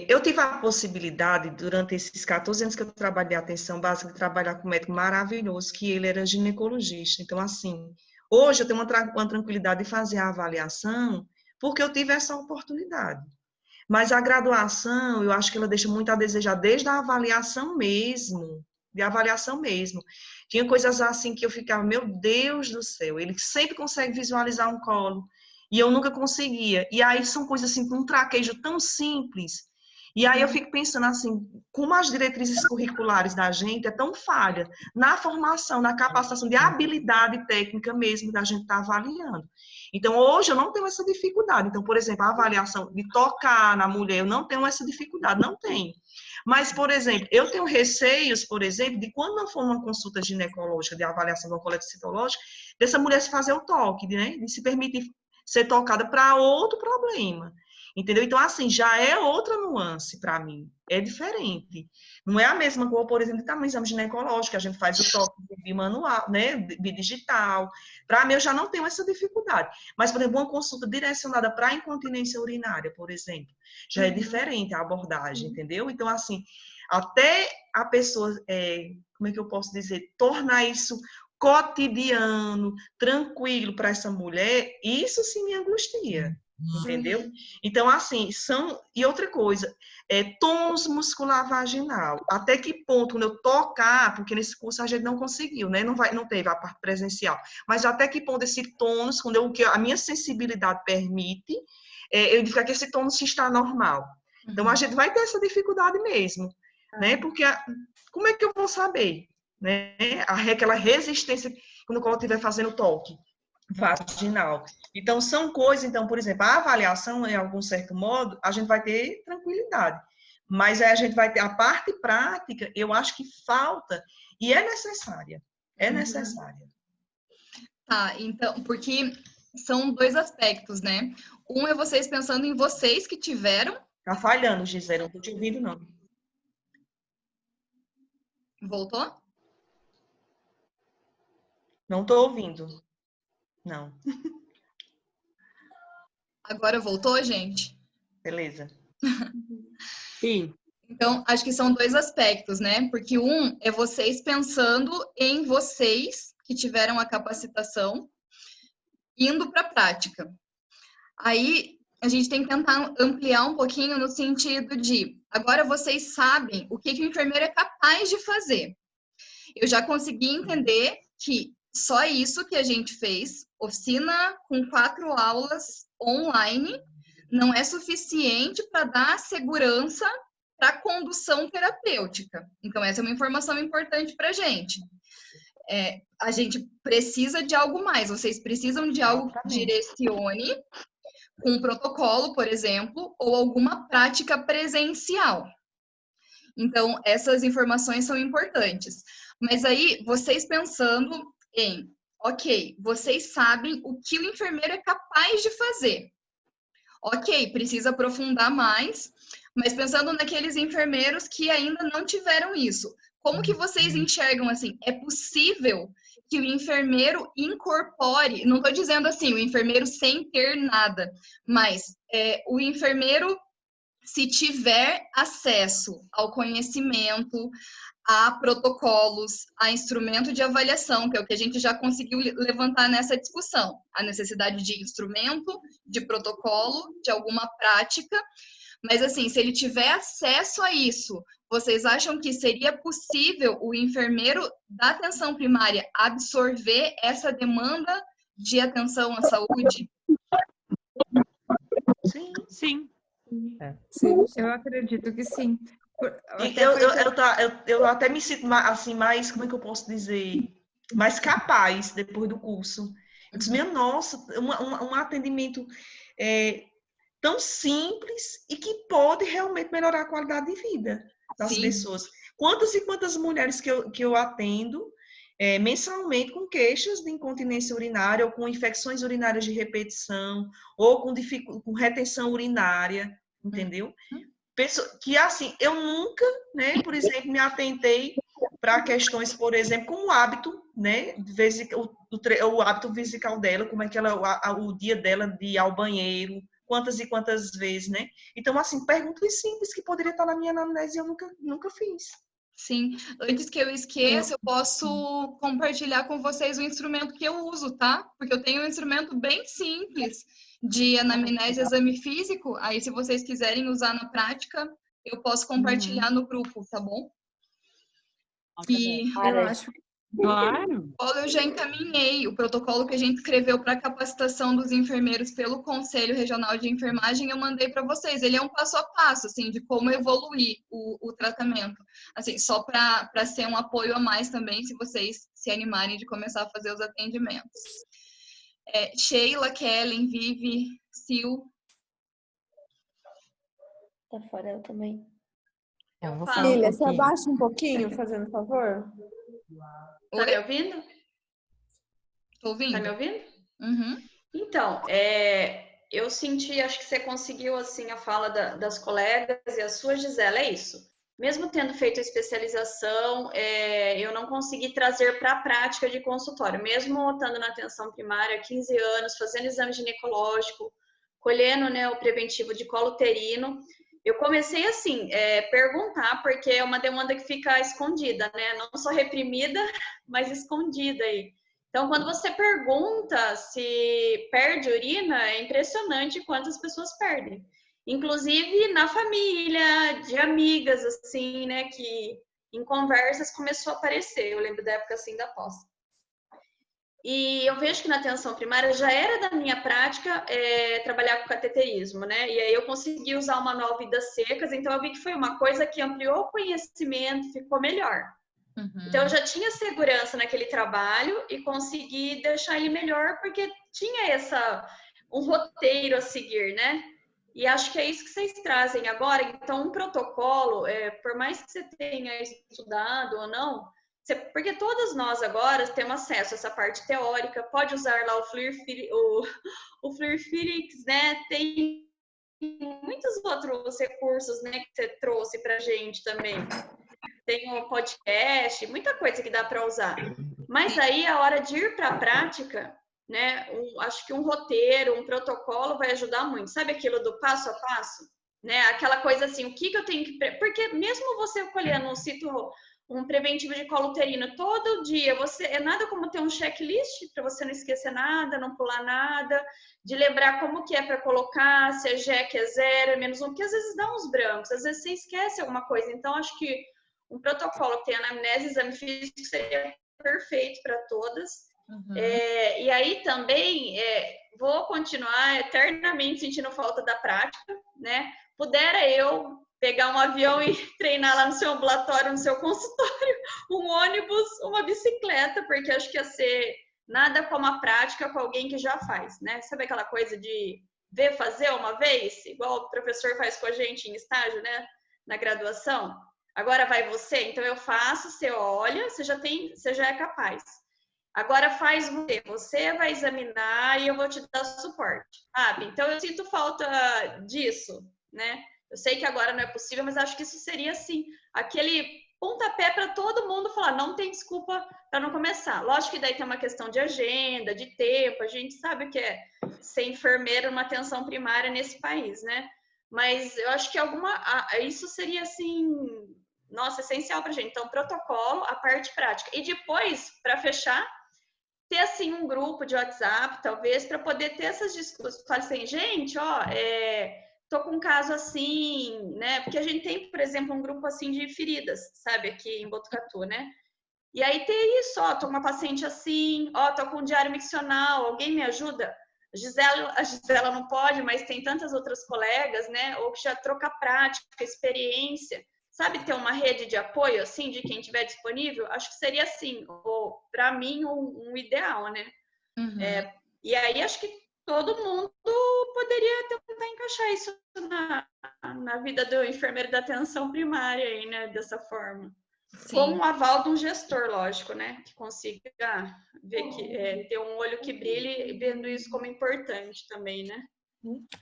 Eu tive a possibilidade, durante esses 14 anos que eu trabalhei em atenção básica, de trabalhar com um médico maravilhoso, que ele era ginecologista. Então, assim, hoje eu tenho uma tranquilidade de fazer a avaliação, porque eu tive essa oportunidade. Mas a graduação, eu acho que ela deixa muito a desejar, desde a avaliação mesmo, de avaliação mesmo. Tinha coisas assim que eu ficava, meu Deus do céu, ele sempre consegue visualizar um colo, e eu nunca conseguia. E aí são coisas assim, com um traquejo tão simples. E aí eu fico pensando assim, como as diretrizes curriculares da gente é tão falha na formação, na capacitação de habilidade técnica mesmo da gente estar avaliando. Então, hoje eu não tenho essa dificuldade. Então, por exemplo, a avaliação de tocar na mulher, eu não tenho essa dificuldade, não tenho. Mas, por exemplo, eu tenho receios, por exemplo, de quando não for uma consulta ginecológica, de avaliação do colete citológico, dessa mulher se fazer o toque, né? De se permitir ser tocada para outro problema. Entendeu? Então, assim, já é outra nuance para mim. É diferente. Não é a mesma coisa, por exemplo, que um exame ginecológico, a gente faz o toque bimanual, né? Bidigital. Para mim, eu já não tenho essa dificuldade. Mas, por exemplo, uma consulta direcionada para incontinência urinária, por exemplo, já é diferente a abordagem, entendeu? Então, assim, até a pessoa, como é que eu posso dizer, tornar isso cotidiano, tranquilo para essa mulher, isso sim me angustia. Entendeu? Então, assim, e outra coisa, tônus muscular vaginal. Até que ponto, quando eu tocar, porque nesse curso a gente não conseguiu, né? Não teve a parte presencial, mas até que ponto esse tônus, que a minha sensibilidade permite, eu verificar que esse tônus está normal. Então, a gente vai ter essa dificuldade mesmo, né? Porque como é que eu vou saber, né? Aquela resistência quando o colo estiver fazendo toque vaginal. Então, são coisas, então, por exemplo, a avaliação, em algum certo modo, a gente vai ter tranquilidade. Mas aí a gente vai ter a parte prática, eu acho que falta, e é necessária. É necessária. Tá, então, porque são dois aspectos, né? Um é vocês pensando em vocês que tiveram. Tá falhando, Gisele, não tô te ouvindo, não. Voltou? Não tô ouvindo. Não. Agora voltou, gente? Beleza. Sim. Então, acho que são dois aspectos, né? Porque um é vocês pensando em vocês que tiveram a capacitação, indo para a prática. Aí, a gente tem que tentar ampliar um pouquinho no sentido de, agora vocês sabem o que o enfermeiro é capaz de fazer. Eu já consegui entender que só isso que a gente fez, oficina com 4 aulas online, não é suficiente para dar segurança para a condução terapêutica. Então, essa é uma informação importante para a gente. A gente precisa de algo mais, vocês precisam de algo que direcione com um protocolo, por exemplo, ou alguma prática presencial. Então, essas informações são importantes. Mas aí, vocês pensando em, ok, vocês sabem o que o enfermeiro é capaz de fazer. Ok, precisa aprofundar mais, mas pensando naqueles enfermeiros que ainda não tiveram isso, como que vocês enxergam assim? É possível que o enfermeiro incorpore, não estou dizendo assim, o enfermeiro sem ter nada, mas o enfermeiro, se tiver acesso ao conhecimento, a protocolos, a instrumento de avaliação, que é o que a gente já conseguiu levantar nessa discussão, a necessidade de instrumento, de protocolo, de alguma prática, Mas assim, se ele tiver acesso a isso, vocês acham que seria possível o enfermeiro da atenção primária absorver essa demanda de atenção à saúde? Sim. Sim. Sim, eu acredito que sim. Eu até me sinto assim, mais, como é que eu posso dizer? Mais capaz depois do curso. Eu disse, minha nossa, um atendimento tão simples e que pode realmente melhorar a qualidade de vida das Sim. pessoas. Quantas e quantas mulheres que eu atendo mensalmente com queixas de incontinência urinária ou com infecções urinárias de repetição ou com retenção urinária, entendeu? Que assim, eu nunca, né, por exemplo, me atentei para questões, por exemplo, como o hábito, né, o hábito vesical dela, como é que o dia dela de ir ao banheiro, quantas e quantas vezes, né? Então, assim, perguntas simples que poderia estar na minha anamnese e eu nunca fiz. Sim. Antes que eu esqueça, eu posso compartilhar com vocês o instrumento que eu uso, tá? Porque eu tenho um instrumento bem simples de anamnese e exame físico. Aí, se vocês quiserem usar na prática, eu posso compartilhar no grupo, tá bom? E Eu acho que Claro. eu já encaminhei o protocolo que a gente escreveu para capacitação dos enfermeiros pelo Conselho Regional de Enfermagem, eu mandei para vocês. Ele é um passo a passo, assim, de como evoluir o tratamento. Assim, só para ser um apoio a mais também, se vocês se animarem de começar a fazer os atendimentos. Sheila, Kellen, Vivi, Sil. Tá fora eu também. Eu falo. Filha, você abaixa um pouquinho, fazendo favor? Tá me ouvindo? Tô ouvindo. Tá me ouvindo? Uhum. Então, eu senti, acho que você conseguiu, assim, a fala das colegas e a sua, Gisela, é isso. Mesmo tendo feito a especialização, eu não consegui trazer para a prática de consultório. Mesmo estando na atenção primária há 15 anos, fazendo exame ginecológico, colhendo, né, o preventivo de colo uterino, eu comecei assim, perguntar, porque é uma demanda que fica escondida, né? Não só reprimida, mas escondida aí. Então, quando você pergunta se perde urina, é impressionante quantas pessoas perdem. Inclusive na família, de amigas, assim, né? Que em conversas começou a aparecer. Eu lembro da época, assim, da pós. E eu vejo que na atenção primária já era da minha prática trabalhar com cateterismo, né? E aí eu consegui usar o manual Vidas Secas, então eu vi que foi uma coisa que ampliou o conhecimento, ficou melhor. Uhum. Então eu já tinha segurança naquele trabalho e consegui deixar ele melhor porque tinha um roteiro a seguir, né? E acho que é isso que vocês trazem agora. Então, um protocolo, por mais que você tenha estudado ou não, porque todas nós agora temos acesso a essa parte teórica, pode usar lá o Flurfilix, né? Tem muitos outros recursos, né, que você trouxe para a gente também. Tem o podcast, muita coisa que dá para usar. Mas aí, a hora de ir para a prática, né, acho que um roteiro, um protocolo vai ajudar muito. Sabe aquilo do passo a passo? Né? Aquela coisa assim, o que eu tenho que... Porque mesmo você colhendo um preventivo de colo uterino todo dia, é nada como ter um checklist para você não esquecer nada, não pular nada, de lembrar como que é para colocar, se é GEC é 0, é -1, porque às vezes dá uns brancos, às vezes você esquece alguma coisa. Então, acho que um protocolo que tem anamnese e exame físico seria perfeito para todas. Uhum. E aí também vou continuar eternamente sentindo falta da prática, né? Pudera eu pegar um avião e treinar lá no seu ambulatório, no seu consultório, um ônibus, uma bicicleta, porque acho que ia ser nada como a prática com alguém que já faz, né? Sabe aquela coisa de ver fazer uma vez, igual o professor faz com a gente em estágio, né? Na graduação. Agora vai você, então eu faço, você olha, você já é capaz. Agora faz você vai examinar e eu vou te dar suporte, sabe? Então eu sinto falta disso, né? Eu sei que agora não é possível, mas acho que isso seria, assim, aquele pontapé para todo mundo falar, não tem desculpa para não começar. Lógico que daí tem uma questão de agenda, de tempo, a gente sabe o que é ser enfermeiro numa atenção primária nesse país, né? Mas eu acho que isso seria, assim, nossa, essencial para a gente. Então, protocolo, a parte prática. E depois, para fechar, ter, assim, um grupo de WhatsApp, talvez, para poder ter essas discussões. Falar assim, gente, ó, tô com um caso assim, né? Porque a gente tem, por exemplo, um grupo assim de feridas, sabe, aqui em Botucatu, né? E aí tem isso, ó, tô com uma paciente assim, ó, tô com um diário miccional, alguém me ajuda? A Gisela não pode, mas tem tantas outras colegas, né? Ou que já troca prática, experiência, sabe, ter uma rede de apoio, assim, de quem tiver disponível? Acho que seria, assim, para mim, um ideal, né? E aí acho que todo mundo poderia tentar encaixar isso na vida do enfermeiro da atenção primária aí, né? Dessa forma. Sim. Com o aval de um gestor, lógico, né? Que consiga ver ter um olho que brilhe, vendo isso como importante também, né?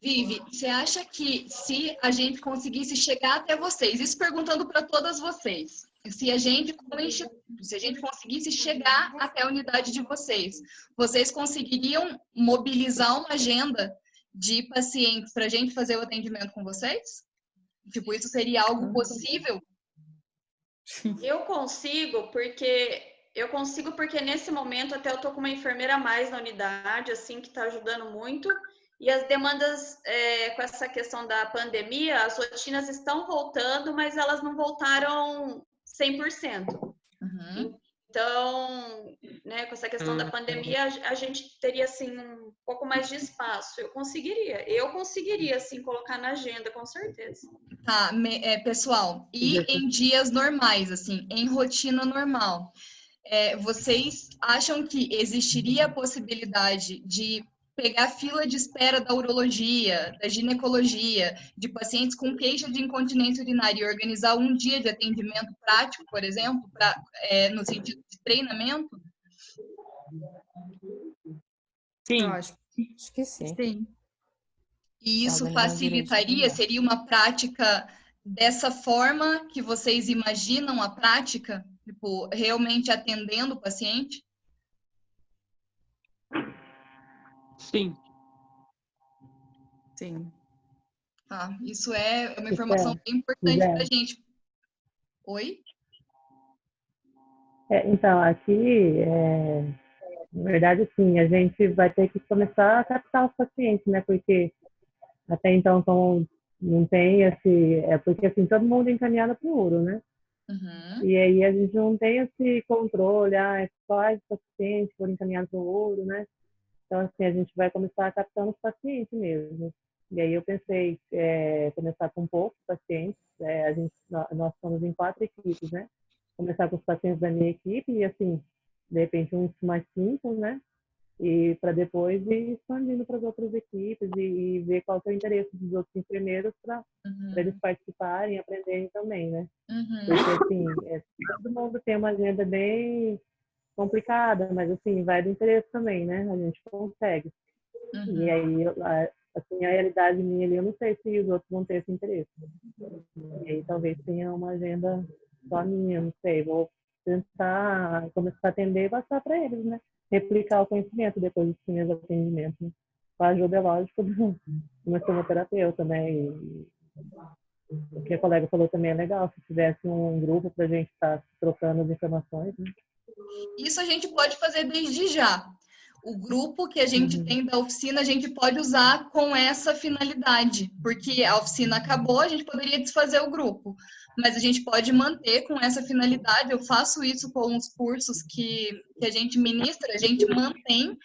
Vivi, você acha que se a gente conseguisse chegar até vocês, isso perguntando para todas vocês, se a gente, como instituto, se a gente conseguisse chegar até a unidade de vocês, vocês conseguiriam mobilizar uma agenda de pacientes para a gente fazer o atendimento com vocês? Tipo, isso seria algo possível? Eu consigo porque nesse momento até eu tô com uma enfermeira a mais na unidade, assim, que está ajudando muito. E as demandas, com essa questão da pandemia, as rotinas estão voltando, mas elas não voltaram 100%. Então, né, com essa questão da pandemia, a gente teria, assim, um pouco mais de espaço. Eu conseguiria, assim, colocar na agenda, com certeza. Tá, pessoal, e em dias normais, assim, em rotina normal, vocês acham que existiria a possibilidade de pegar fila de espera da urologia, da ginecologia, de pacientes com queixa de incontinência urinária e organizar um dia de atendimento prático, por exemplo, no sentido de treinamento? Sim. Eu acho que sim. Sim. E isso facilitaria? Seria uma prática dessa forma que vocês imaginam a prática? Tipo, realmente atendendo o paciente? Sim. Sim. Ah, isso é uma informação bem importante para a gente. Oi? Então, aqui, na verdade, sim, a gente vai ter que começar a captar os pacientes, né? Porque até então não tem porque assim, todo mundo é encaminhado para o uro, né? E aí a gente não tem esse controle, quais pacientes foram encaminhados para o uro, né? Então, assim, a gente vai começar captando os pacientes mesmo. E aí eu pensei começar com poucos pacientes. Nós estamos em 4 equipes, né? Começar com os pacientes da minha equipe e, assim, de repente, uns mais 5, né? E para depois ir expandindo para as outras equipes e ver qual é o interesse dos outros enfermeiros para eles participarem e aprenderem também, né? Porque, assim, todo mundo tem uma agenda bem complicada, mas, assim, vai do interesse também, né? A gente consegue. E aí, assim, a realidade minha ali, eu não sei se os outros vão ter esse interesse. E aí, talvez tenha uma agenda só minha, não sei. Vou tentar começar a atender e passar para eles, né? Replicar o conhecimento depois dos primeiros atendimentos. Né? Com a ajuda, lógico, do meu fisioterapeuta, né? E o que a colega falou também é legal, se tivesse um grupo para a gente estar trocando as informações, né? Isso a gente pode fazer desde já. O grupo que a gente tem da oficina, a gente pode usar com essa finalidade, porque a oficina acabou, a gente poderia desfazer o grupo, mas a gente pode manter com essa finalidade. Eu faço isso com os cursos que a gente ministra, a gente mantém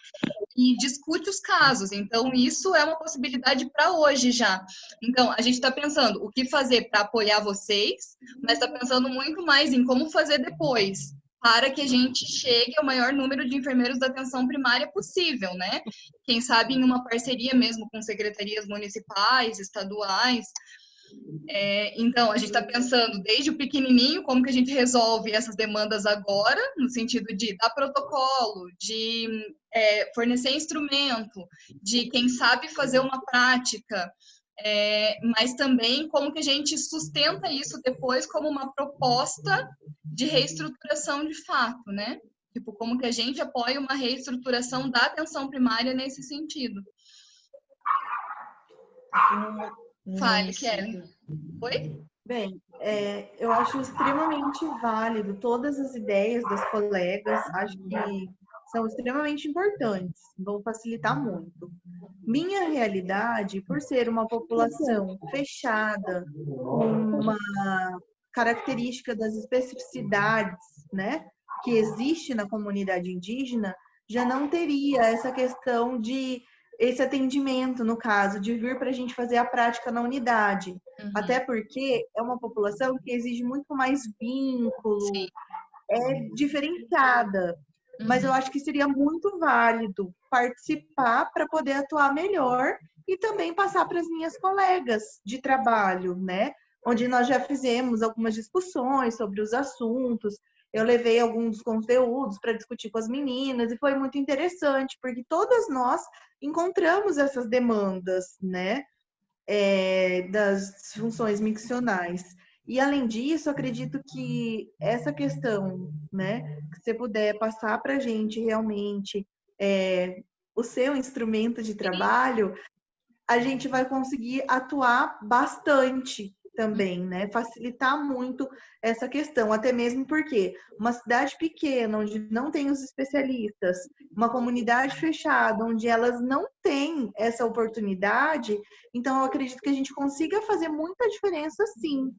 e discute os casos. Então, isso é uma possibilidade para hoje já. Então, a gente está pensando o que fazer para apoiar vocês, mas está pensando muito mais em como fazer depois, para que a gente chegue ao maior número de enfermeiros da atenção primária possível, né? Quem sabe em uma parceria mesmo com secretarias municipais, estaduais. Então, a gente está pensando desde o pequenininho, como que a gente resolve essas demandas agora, no sentido de dar protocolo, de fornecer instrumento, de quem sabe fazer uma prática, mas também como que a gente sustenta isso depois como uma proposta de reestruturação de fato, né? Tipo, como que a gente apoia uma reestruturação da atenção primária nesse sentido. Fale, Kelly. Oi? Bem, eu acho extremamente válido todas as ideias das colegas. Acho que são extremamente importantes, vão facilitar muito. Minha realidade, por ser uma população fechada, com uma característica das especificidades, né, que existe na comunidade indígena, já não teria essa questão de esse atendimento, no caso, de vir para a gente fazer a prática na unidade. Até porque é uma população que exige muito mais vínculo, é diferenciada. Mas eu acho que seria muito válido participar para poder atuar melhor e também passar para as minhas colegas de trabalho, né? Onde nós já fizemos algumas discussões sobre os assuntos. Eu levei alguns conteúdos para discutir com as meninas e foi muito interessante, porque todas nós encontramos essas demandas, né? Das funções miccionais. E, além disso, acredito que essa questão, né, que você puder passar para a gente realmente o seu instrumento de trabalho, a gente vai conseguir atuar bastante também, né? Facilitar muito essa questão, até mesmo porque uma cidade pequena, onde não tem os especialistas, uma comunidade fechada, onde elas não têm essa oportunidade, então eu acredito que a gente consiga fazer muita diferença, sim.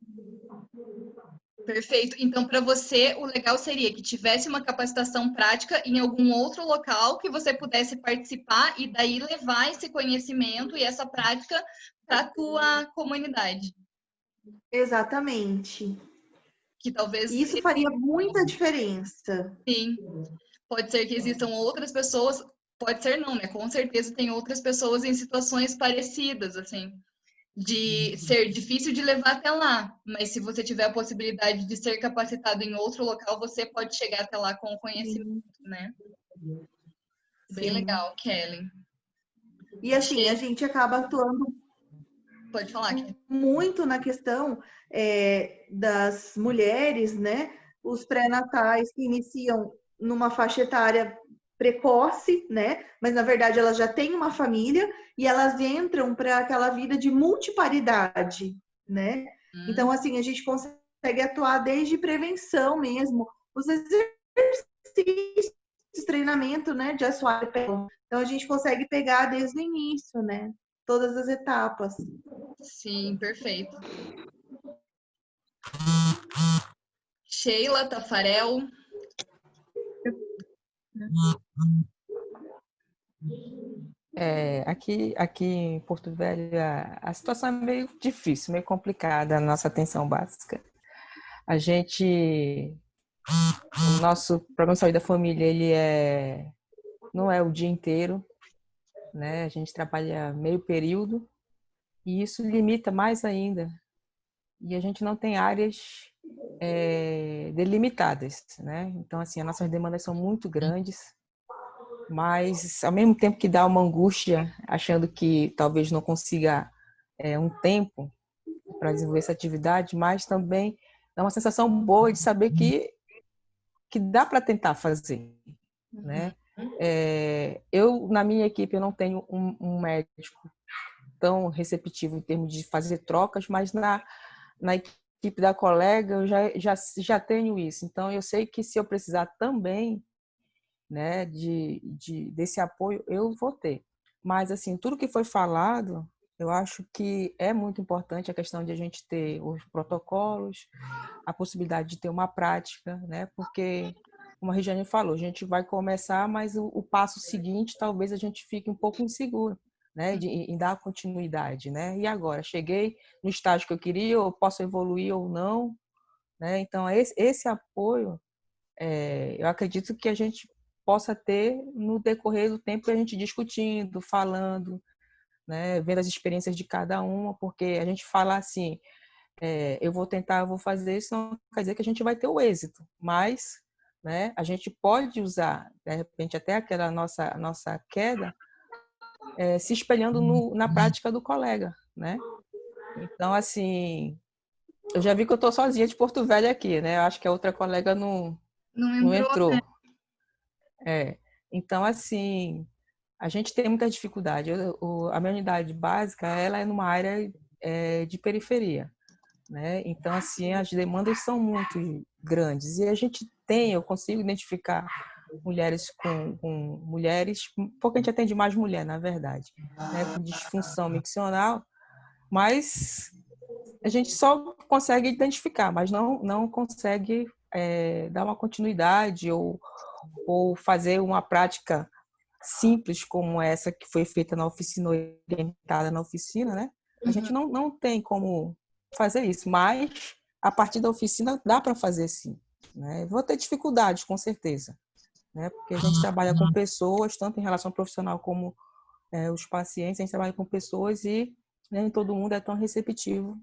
Perfeito. Então, para você, o legal seria que tivesse uma capacitação prática em algum outro local que você pudesse participar e daí levar esse conhecimento e essa prática para a tua comunidade. Exatamente. Que talvez isso faria muita diferença. Sim. Pode ser que existam outras pessoas, pode ser não, né? Com certeza tem outras pessoas em situações parecidas, assim, de ser difícil de levar até lá, mas se você tiver a possibilidade de ser capacitado em outro local, você pode chegar até lá com o conhecimento, né? Bem legal, Kelly. E assim, a gente acaba atuando Pode falar, Kelly. Muito na questão das mulheres, né? Os pré-natais que iniciam numa faixa etária precoce, né? Mas na verdade elas já têm uma família e elas entram para aquela vida de multiparidade, né? Então, assim, a gente consegue atuar desde prevenção mesmo, os exercícios, treinamento, né, de assoalho. Então, a gente consegue pegar desde o início, né? Todas as etapas. Sim, perfeito. Sheila Tafarel. Aqui em Porto Velho, a situação é meio difícil, meio complicada, a nossa atenção básica. O nosso programa de saúde da família, ele não é o dia inteiro, né? A gente trabalha meio período e isso limita mais ainda. E a gente não tem áreas delimitadas, né? Então, assim, as nossas demandas são muito grandes, mas ao mesmo tempo que dá uma angústia, achando que talvez não consiga um tempo para desenvolver essa atividade, mas também dá uma sensação boa de saber que dá para tentar fazer, né? Eu, na minha equipe, eu não tenho um médico tão receptivo em termos de fazer trocas, mas na equipe da colega eu já tenho isso. Então, eu sei que se eu precisar também, né, desse apoio, eu vou ter. Mas, assim, tudo que foi falado, eu acho que é muito importante a questão de a gente ter os protocolos, a possibilidade de ter uma prática, né? Porque, como a Regiane falou, a gente vai começar, mas o passo seguinte talvez a gente fique um pouco inseguro, né? Em dar continuidade, né? E agora? Cheguei no estágio que eu queria, ou posso evoluir ou não, né? Então, esse apoio, eu acredito que a gente possa ter no decorrer do tempo, a gente discutindo, falando, né? Vendo as experiências de cada uma, porque a gente fala assim, eu vou tentar, eu vou fazer isso, não quer dizer que a gente vai ter o êxito, mas, né, a gente pode usar, de repente, até aquela nossa queda, se espelhando na prática do colega, né? Então, assim, eu já vi que eu estou sozinha de Porto Velho aqui, né? Eu acho que a outra colega não entrou. Né? Então, assim, a gente tem muita dificuldade. A minha unidade básica, ela é numa área de periferia, né? Então, assim, as demandas são muito grandes e eu consigo identificar mulheres com mulheres, porque a gente atende mais mulher, na verdade, né, com disfunção miccional, mas a gente só consegue identificar, mas não consegue dar uma continuidade ou fazer uma prática simples como essa que foi feita na oficina, orientada na oficina, né? A gente não tem como fazer isso, mas a partir da oficina dá para fazer sim, né? Vou ter dificuldades, com certeza, né? Porque a gente trabalha com pessoas, tanto em relação profissional como os pacientes, a gente trabalha com pessoas e nem todo mundo é tão receptivo,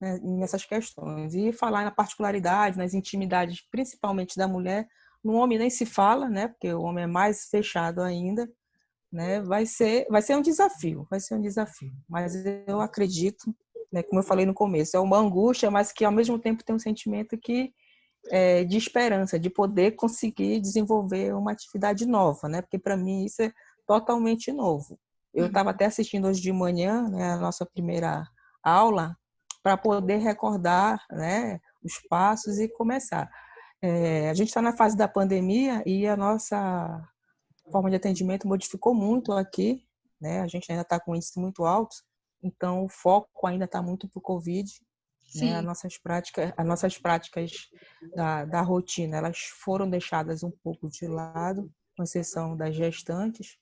né, nessas questões. E falar na particularidade, nas intimidades, principalmente da mulher, no homem nem se fala, né? Porque o homem é mais fechado ainda, né? Vai ser um desafio, Mas eu acredito, né, como eu falei no começo, é uma angústia, mas que ao mesmo tempo tem um sentimento de esperança, de poder conseguir desenvolver uma atividade nova, né? Porque para mim isso é totalmente novo. Eu estava até assistindo hoje de manhã, né, a nossa primeira aula, para poder recordar, né, os passos e começar. A gente está na fase da pandemia e a nossa forma de atendimento modificou muito aqui, né? A gente ainda está com índice muito alto, então o foco ainda está muito para o Covid, né? As nossas práticas da rotina, elas foram deixadas um pouco de lado, com exceção das gestantes,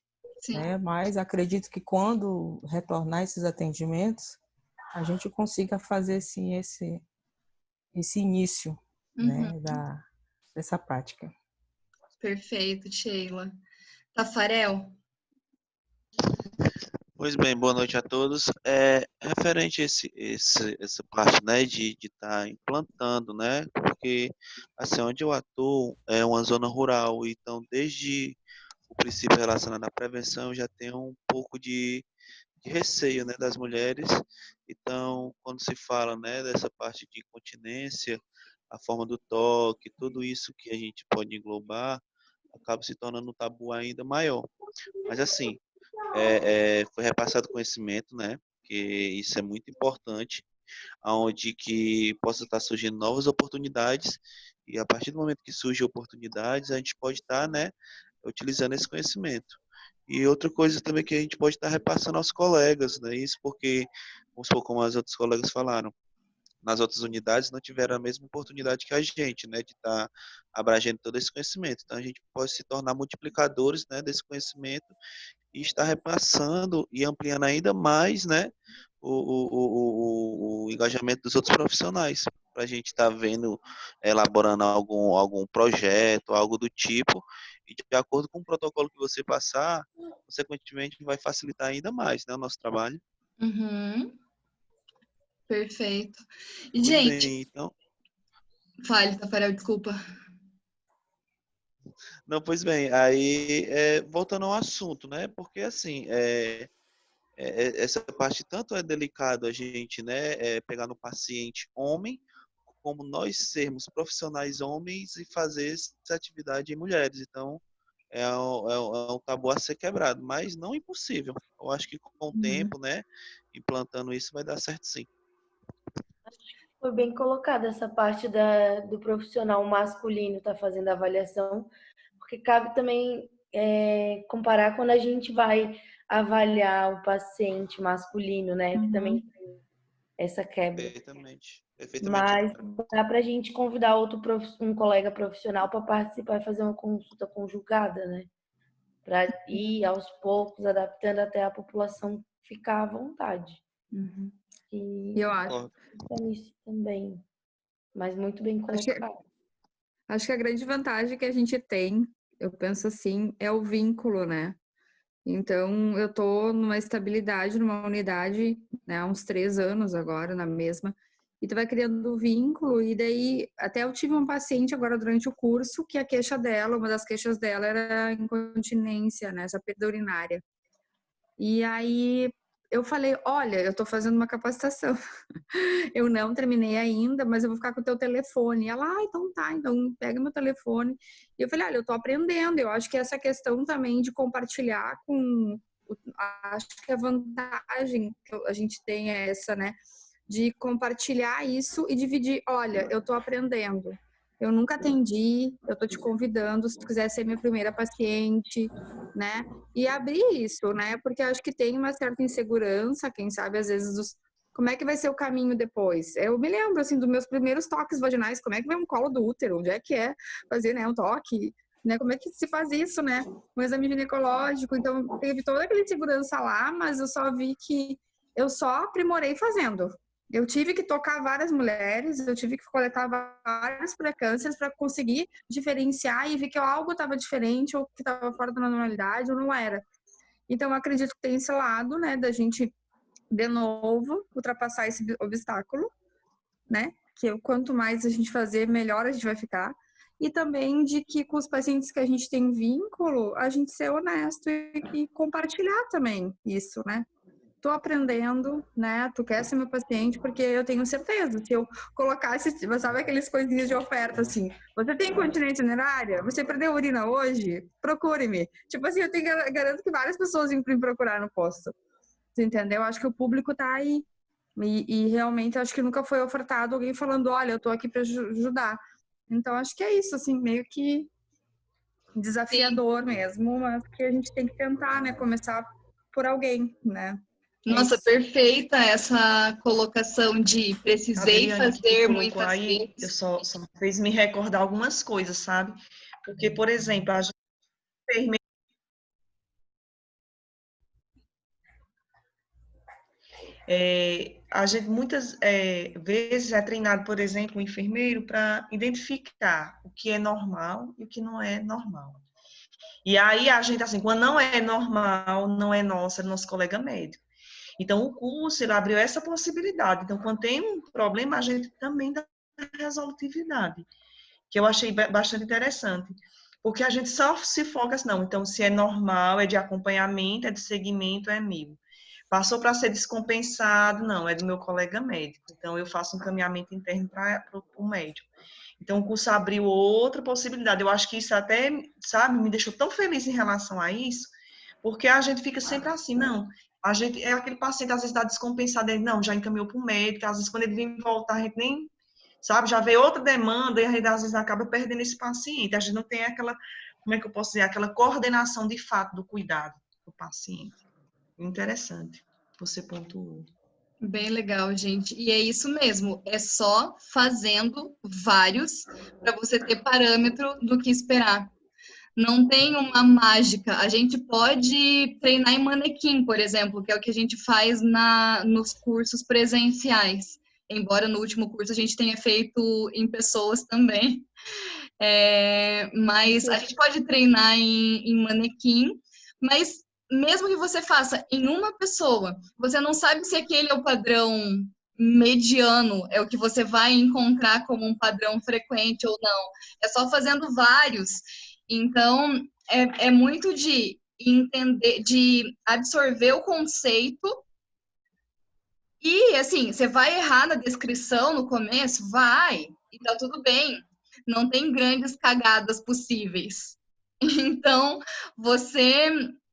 né? Mas acredito que quando retornar esses atendimentos, a gente consiga fazer sim esse início, né, dessa prática. Perfeito, Sheila. Tafarel? Pois bem, boa noite a todos. Referente a essa parte, né, de estar implantando, né, porque assim, onde eu atuo é uma zona rural, então desde o princípio relacionado à prevenção eu já tenho um pouco de receio, né, das mulheres. Então, quando se fala, né, dessa parte de incontinência, a forma do toque, tudo isso que a gente pode englobar, acaba se tornando um tabu ainda maior. Mas assim, foi repassado conhecimento, né? Que isso é muito importante, aonde que possa estar surgindo novas oportunidades e a partir do momento que surgem oportunidades, a gente pode estar, né, utilizando esse conhecimento. E outra coisa também que a gente pode estar repassando aos colegas, né? Isso porque, vamos supor, como as outras colegas falaram, nas outras unidades não tiveram a mesma oportunidade que a gente, né, de estar abrangendo todo esse conhecimento. Então a gente pode se tornar multiplicadores, né, desse conhecimento e estar repassando e ampliando ainda mais, né, o engajamento dos outros profissionais, para a gente estar vendo, elaborando algum projeto, algo do tipo, e de acordo com o protocolo que você passar, consequentemente vai facilitar ainda mais, né, o nosso trabalho. Perfeito. Pois Gente, bem, então... Fale, Tafarel, desculpa. Não, pois bem, aí voltando ao assunto, né? Porque assim, essa parte tanto é delicado a gente, né, pegar no paciente homem, como nós sermos profissionais homens e fazer essa atividade em mulheres. Então, é um tabu a ser quebrado, mas não impossível. Eu acho que com o tempo, né, implantando isso vai dar certo sim. Foi bem colocada essa parte do profissional masculino estar fazendo a avaliação, porque cabe também comparar quando a gente vai avaliar o paciente masculino, né? Que também tem essa quebra. Perfeitamente. Mas dá para a gente convidar um colega profissional para participar e fazer uma consulta conjugada, né? Para ir aos poucos adaptando até a população ficar à vontade. E eu acho isso também, mas muito bem colocado. Acho que a grande vantagem que a gente tem, eu penso assim, é o vínculo, né? Então, eu tô numa estabilidade, numa unidade, né, há uns 3 anos agora, na mesma, e tu vai criando vínculo, e daí, até eu tive um paciente agora durante o curso, que a queixa dela, uma das queixas dela era incontinência, né, essa perda urinária. E aí, eu falei, olha, eu tô fazendo uma capacitação, eu não terminei ainda, mas eu vou ficar com o teu telefone. E ela, então tá, então pega meu telefone. E eu falei, olha, eu tô aprendendo, eu acho que essa questão também de compartilhar acho que a vantagem que a gente tem é essa, né, de compartilhar isso e dividir, olha, eu tô aprendendo, eu nunca atendi, eu tô te convidando, se tu quiser ser minha primeira paciente, né? E abrir isso, né? Porque eu acho que tem uma certa insegurança, quem sabe, às vezes, como é que vai ser o caminho depois? Eu me lembro, assim, dos meus primeiros toques vaginais, como é que vem um colo do útero? Onde é que é fazer, né, um toque? Né? Como é que se faz isso, né? Um exame ginecológico. Então, teve toda aquela insegurança lá, mas eu só vi que eu só aprimorei fazendo. Eu tive que tocar várias mulheres, eu tive que coletar vários pré-cânceres para conseguir diferenciar e ver que algo estava diferente ou que estava fora da normalidade ou não era. Então, eu acredito que tem esse lado, né, da gente, de novo, ultrapassar esse obstáculo, né? Que quanto mais a gente fazer, melhor a gente vai ficar. E também de que com os pacientes que a gente tem vínculo, a gente ser honesto e compartilhar também isso, né? Tô aprendendo, né? Tu quer ser meu paciente, porque eu tenho certeza, se eu colocasse, sabe aqueles coisinhas de oferta, assim, você tem incontinência urinária? Você perdeu urina hoje? Procure-me. Tipo assim, garanto que várias pessoas iam me procurar no posto. Você entendeu? Acho que o público tá aí. E realmente acho que nunca foi ofertado alguém falando, olha, eu tô aqui para ajudar. Então acho que é isso, assim, meio que desafiador mesmo, mas que a gente tem que tentar, né? Começar por alguém, né? Nossa, perfeita essa colocação de precisei Adriane, que tu fazer colocou muitas aí, eu vezes. só me fez me recordar algumas coisas, sabe? Porque, por exemplo, a gente a gente muitas vezes é treinado, por exemplo, um enfermeiro para identificar o que é normal e o que não é normal. E aí a gente, assim, quando não é normal, não é nosso, é nosso colega médico. Então, o curso, ele abriu essa possibilidade. Então, quando tem um problema, a gente também dá resolutividade, que eu achei bastante interessante. Porque a gente só se foca assim, não, então, se é normal, é de acompanhamento, é de segmento, é meu. Passou para ser descompensado, não, é do meu colega médico. Então, eu faço um encaminhamento interno para o médico. Então, o curso abriu outra possibilidade. Eu acho que isso até, sabe, me deixou tão feliz em relação a isso, porque a gente fica sempre assim, não. A gente, é aquele paciente, às vezes, está descompensado, ele, não, já encaminhou para o médico, às vezes, quando ele vem voltar, a gente nem, sabe, já vê outra demanda, e a gente, às vezes, acaba perdendo esse paciente. A gente não tem aquela, como é que eu posso dizer, aquela coordenação de fato do cuidado do paciente. Interessante, você pontuou. Bem legal, gente. E é isso mesmo, é só fazendo vários para você ter parâmetro do que esperar. Não tem uma mágica. A gente pode treinar em manequim, por exemplo, que é o que a gente faz nos cursos presenciais. Embora no último curso a gente tenha feito em pessoas também. Mas a gente pode treinar em manequim, mas mesmo que você faça em uma pessoa, você não sabe se aquele é o padrão mediano, é o que você vai encontrar como um padrão frequente ou não. É só fazendo vários. Então, é muito de entender, de absorver o conceito. E, assim, você vai errar na descrição no começo? Vai, e tá tudo bem. Não tem grandes cagadas possíveis. Então, você,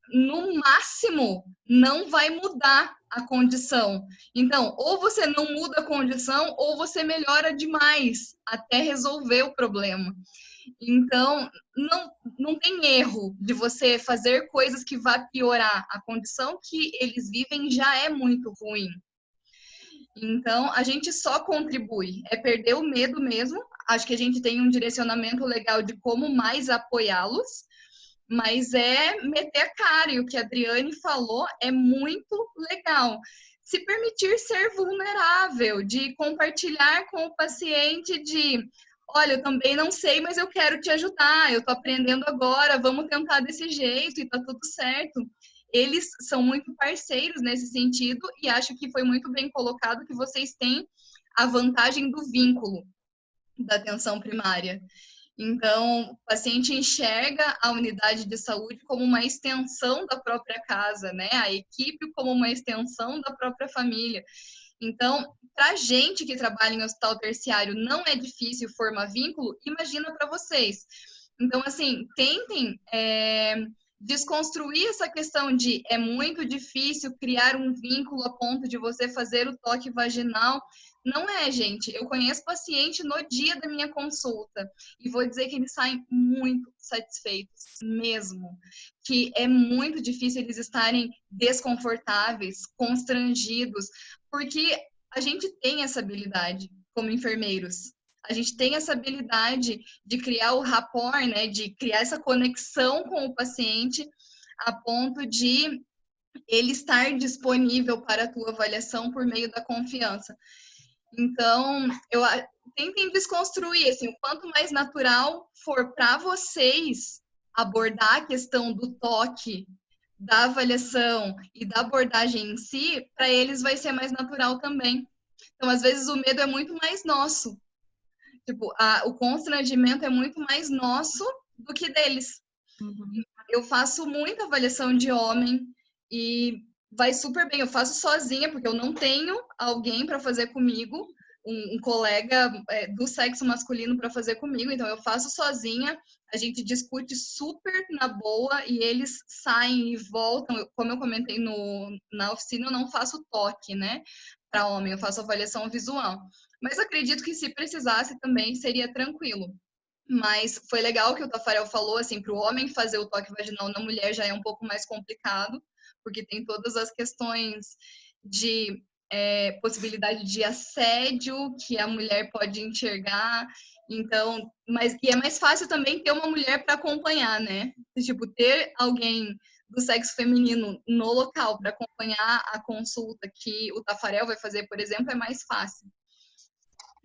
no máximo, não vai mudar a condição. Então, ou você não muda a condição, ou você melhora demais até resolver o problema. Então, não tem erro de você fazer coisas que vá piorar. A condição que eles vivem já é muito ruim. Então, a gente só contribui, é perder o medo mesmo. Acho que a gente tem um direcionamento legal de como mais apoiá-los, mas é meter a cara. E o que a Adriane falou é muito legal. Se permitir ser vulnerável, de compartilhar com o paciente de, olha, eu também não sei, mas eu quero te ajudar, eu tô aprendendo agora, vamos tentar desse jeito e tá tudo certo. Eles são muito parceiros nesse sentido e acho que foi muito bem colocado que vocês têm a vantagem do vínculo da atenção primária. Então, o paciente enxerga a unidade de saúde como uma extensão da própria casa, né? A equipe como uma extensão da própria família. Então, para a gente que trabalha em hospital terciário não é difícil formar vínculo, imagina para vocês. Então, assim, tentem desconstruir essa questão de é muito difícil criar um vínculo a ponto de você fazer o toque vaginal. Não é, gente. Eu conheço paciente no dia da minha consulta e vou dizer que eles saem muito satisfeitos mesmo, que é muito difícil eles estarem desconfortáveis, constrangidos, porque a gente tem essa habilidade como enfermeiros. A gente tem essa habilidade de criar o rapport, né, de criar essa conexão com o paciente a ponto de ele estar disponível para a tua avaliação por meio da confiança. Então, tentem desconstruir, assim, o quanto mais natural for para vocês abordar a questão do toque, da avaliação e da abordagem em si, para eles vai ser mais natural também. Então, às vezes, o medo é muito mais nosso. Tipo, o constrangimento é muito mais nosso do que deles. Eu faço muita avaliação de homem e vai super bem. Eu faço sozinha, porque eu não tenho alguém para fazer comigo, um colega do sexo masculino para fazer comigo, então eu faço sozinha, a gente discute super na boa e eles saem e voltam. Como eu comentei na oficina, eu não faço toque, né, para homem, eu faço avaliação visual. Mas acredito que se precisasse também seria tranquilo. Mas foi legal que o Tafarel falou, assim, para o homem fazer o toque vaginal na mulher já é um pouco mais complicado, porque tem todas as questões de possibilidade de assédio que a mulher pode enxergar. Então, e é mais fácil também ter uma mulher para acompanhar, né? Tipo, ter alguém do sexo feminino no local para acompanhar a consulta que o Tafarel vai fazer, por exemplo, é mais fácil.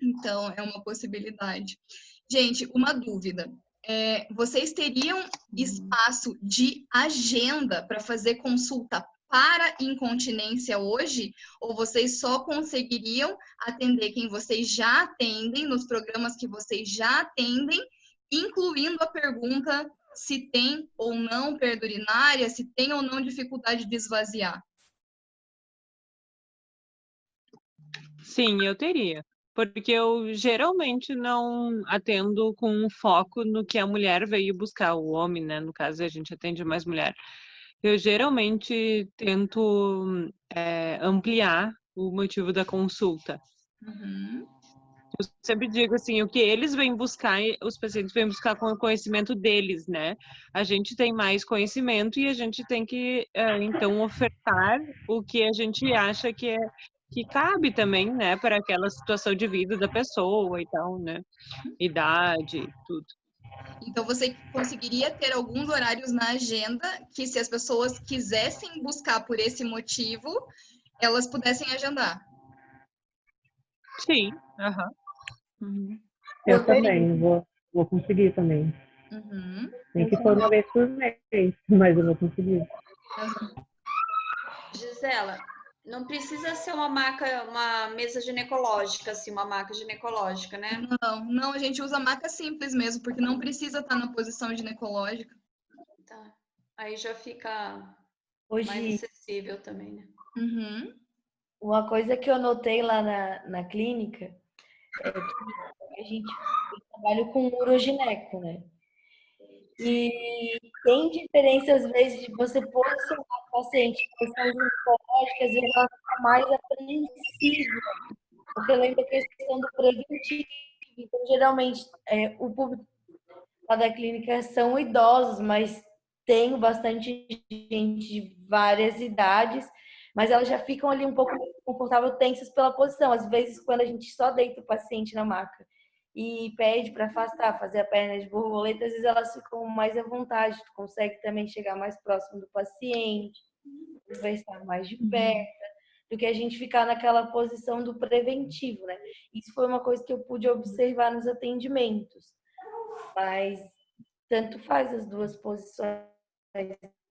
Então, é uma possibilidade. Gente, uma dúvida. Vocês teriam espaço de agenda para fazer consulta para incontinência hoje? Ou vocês só conseguiriam atender quem vocês já atendem, nos programas que vocês já atendem, incluindo a pergunta se tem ou não perda urinária, se tem ou não dificuldade de esvaziar? Sim, eu teria. Porque eu geralmente não atendo com foco no que a mulher veio buscar, o homem, né? No caso, a gente atende mais mulher. Eu geralmente tento ampliar o motivo da consulta. Eu sempre digo assim, o que eles vêm buscar, os pacientes vêm buscar com o conhecimento deles, né? A gente tem mais conhecimento e a gente tem que, então, ofertar o que a gente acha que cabe também, né, para aquela situação de vida da pessoa e tal, né? Idade, tudo. Então, você conseguiria ter alguns horários na agenda que, se as pessoas quisessem buscar por esse motivo, elas pudessem agendar? Sim. Eu também, vou conseguir também. Tem que for uma vez por mês, mas eu vou conseguir. Gisela, não precisa ser uma mesa ginecológica, assim, uma maca ginecológica, né? Não, a gente usa maca simples mesmo, porque não precisa estar na posição ginecológica. Tá. Aí já fica Hoje, mais acessível também, né? Uma coisa que eu notei lá na clínica é que eu trabalho com urogineco, né? E tem diferença, às vezes, de você posicionar o paciente em posição ginecológica, às vezes ela fica mais apreensiva, porque lembra a questão do preventivo. Então, geralmente, o público lá da clínica são idosos, mas tenho bastante gente de várias idades, mas elas já ficam ali um pouco confortável, tensas pela posição. Às vezes, quando a gente só deita o paciente na maca e pede para afastar, fazer a perna de borboleta, às vezes elas ficam mais à vontade, tu consegue também chegar mais próximo do paciente, conversar mais de perto, do que a gente ficar naquela posição do preventivo, né? Isso foi uma coisa que eu pude observar nos atendimentos, mas tanto faz as duas posições,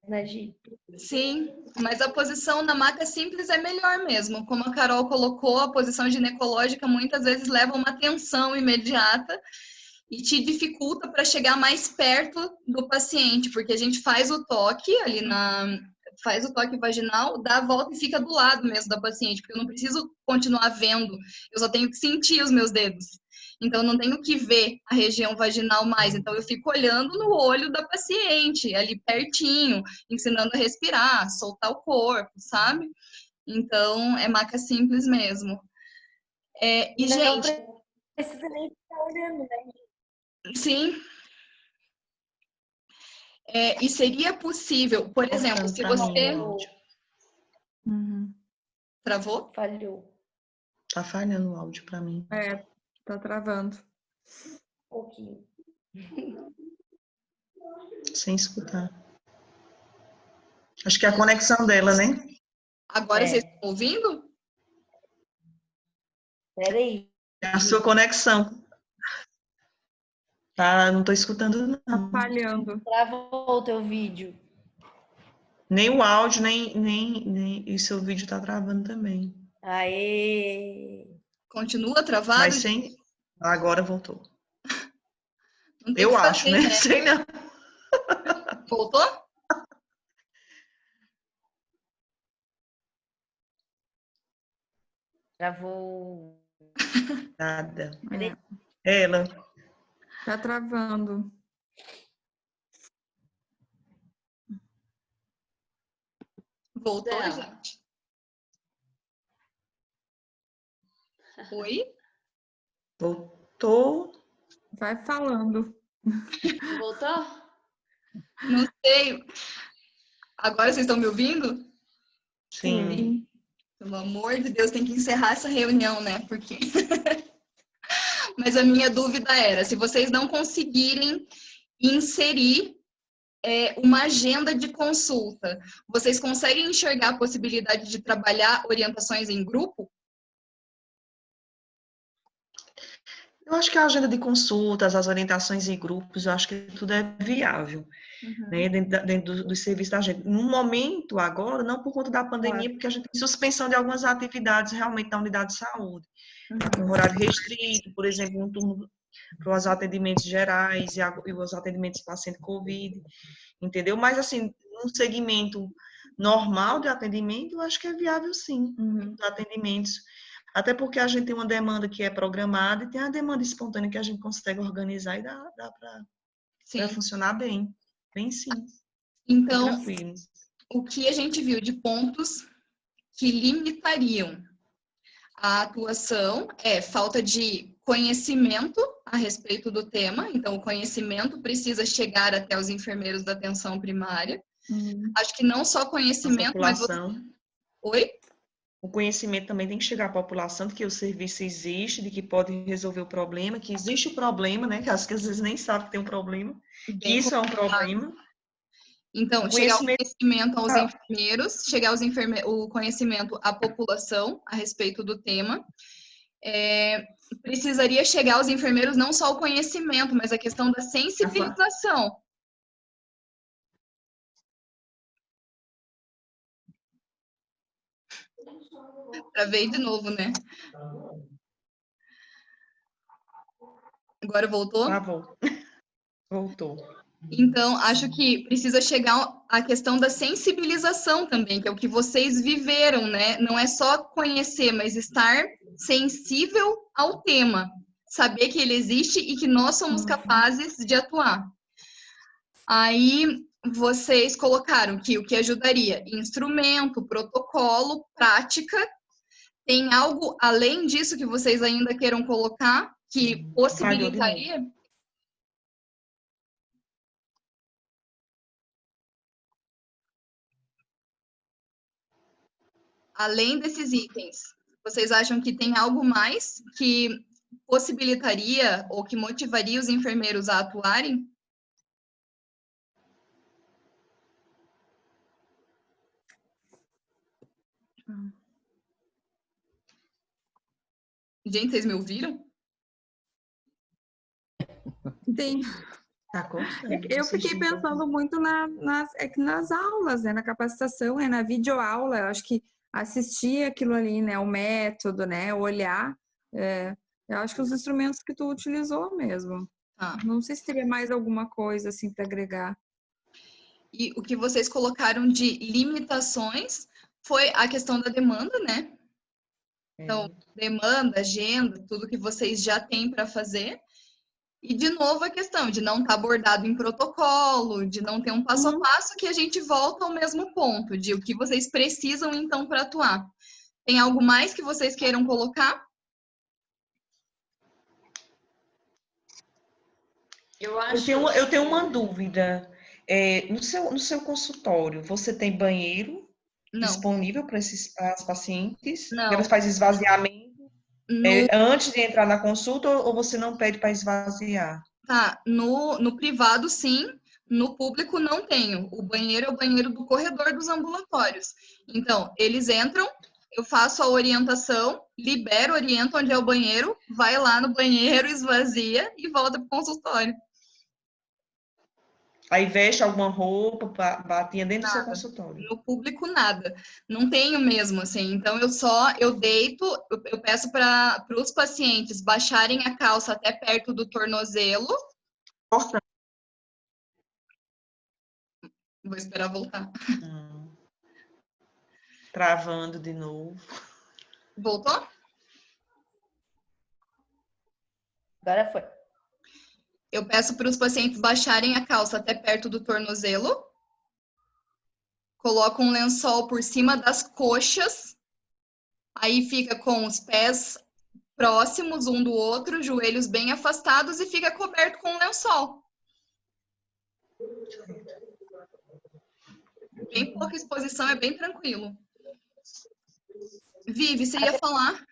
né, Gi? Sim, mas a posição na maca simples é melhor mesmo. Como a Carol colocou, a posição ginecológica muitas vezes leva uma tensão imediata e te dificulta para chegar mais perto do paciente, porque a gente faz o toque ali faz o toque vaginal, dá a volta e fica do lado mesmo da paciente, porque eu não preciso continuar vendo, eu só tenho que sentir os meus dedos. Então, eu não tenho que ver a região vaginal mais. Então, eu fico olhando no olho da paciente, ali pertinho, ensinando a respirar, soltar o corpo, sabe? Então, é maca simples mesmo. E, Não gente, precisa nem ficar olhando, né? sim. E seria possível, por exemplo, se Pra mim, você... o áudio. Travou? Falhou. Tá falhando o áudio pra mim. Tá travando. Um pouquinho. Sem escutar. Acho que é a conexão dela, né? Agora vocês estão ouvindo? Peraí. É a sua conexão. Tá, não tô escutando, não. Tá falhando. Travou o teu vídeo. Nem o áudio, nem e seu vídeo tá travando também. Aê! Continua travado? Mas sem... Agora voltou. Não tem Eu o que acho, fazer, né? Sei não. Voltou? Travou. Nada. É. Ela. Tá travando. Voltou, gente? Oi? Voltou. Vai falando. Voltou? Não sei. Agora vocês estão me ouvindo? Sim. Pelo amor de Deus, tem que encerrar essa reunião, né? Porque... Mas a minha dúvida era, se vocês não conseguirem inserir uma agenda de consulta, vocês conseguem enxergar a possibilidade de trabalhar orientações em grupo? Eu acho que a agenda de consultas, as orientações em grupos, eu acho que tudo é viável, né, dentro dos serviços da gente. No momento, agora, não por conta da pandemia, porque a gente tem suspensão de algumas atividades realmente da unidade de saúde. Um horário restrito, por exemplo, um turno para os atendimentos gerais e os atendimentos paciente COVID, entendeu? Mas, assim, um segmento normal de atendimento, eu acho que é viável, sim, os atendimentos. Até porque a gente tem uma demanda que é programada e tem a demanda espontânea que a gente consegue organizar e dá para funcionar bem. Bem sim. Então, tranquilo. O que a gente viu de pontos que limitariam a atuação é falta de conhecimento a respeito do tema. Então, o conhecimento precisa chegar até os enfermeiros da atenção primária. Acho que não só conhecimento, mas... Oi? O conhecimento também tem que chegar à população de que o serviço existe, de que pode resolver o problema, que existe o problema, né? Que acho que às vezes nem sabe que tem um problema. Que isso é um problema. Então, chegar o conhecimento aos enfermeiros, chegar o conhecimento à população a respeito do tema. Precisaria chegar aos enfermeiros não só o conhecimento, mas a questão da sensibilização. Travei de novo, né? Agora voltou? Voltou. Então, acho que precisa chegar a questão da sensibilização também, que é o que vocês viveram, né? Não é só conhecer, mas estar sensível ao tema. Saber que ele existe e que nós somos capazes de atuar. Aí, vocês colocaram que o que ajudaria? Instrumento, protocolo, prática. Tem algo além disso que vocês ainda queiram colocar, que possibilitaria? Além desses itens, vocês acham que tem algo mais que possibilitaria ou que motivaria os enfermeiros a atuarem? Gente, vocês me ouviram? Sim. Eu fiquei pensando muito nas aulas, né, na capacitação, na videoaula. Eu acho que assistir aquilo ali, né, o método, né, olhar, eu acho que os instrumentos que tu utilizou mesmo. Não sei se teria mais alguma coisa assim para agregar. E o que vocês colocaram de limitações foi a questão da demanda, né? Então, demanda, agenda, tudo que vocês já têm para fazer. E, de novo, a questão de não estar abordado em protocolo, de não ter um passo a passo, que a gente volta ao mesmo ponto, de o que vocês precisam, então, para atuar. Tem algo mais que vocês queiram colocar? Eu tenho uma dúvida. No seu consultório, você tem banheiro Não. disponível para as pacientes? Não. Elas fazem esvaziamento antes de entrar na consulta ou você não pede para esvaziar? Tá, no privado, sim. No público, não tenho. O banheiro é o banheiro do corredor dos ambulatórios. Então, eles entram, eu faço a orientação, libero, oriento onde é o banheiro, vai lá no banheiro, esvazia e volta para o consultório. Aí veste alguma roupa, batinha dentro do seu Nada. consultório? No público, nada. Não tenho mesmo, assim. Então, eu deito, eu peço para os pacientes baixarem a calça até perto do tornozelo. Vou esperar voltar. Travando de novo. Voltou? Agora foi. Eu peço para os pacientes baixarem a calça até perto do tornozelo. Coloco um lençol por cima das coxas. Aí fica com os pés próximos um do outro, joelhos bem afastados e fica coberto com um lençol. Bem pouca exposição, é bem tranquilo. Vivi, você ia falar?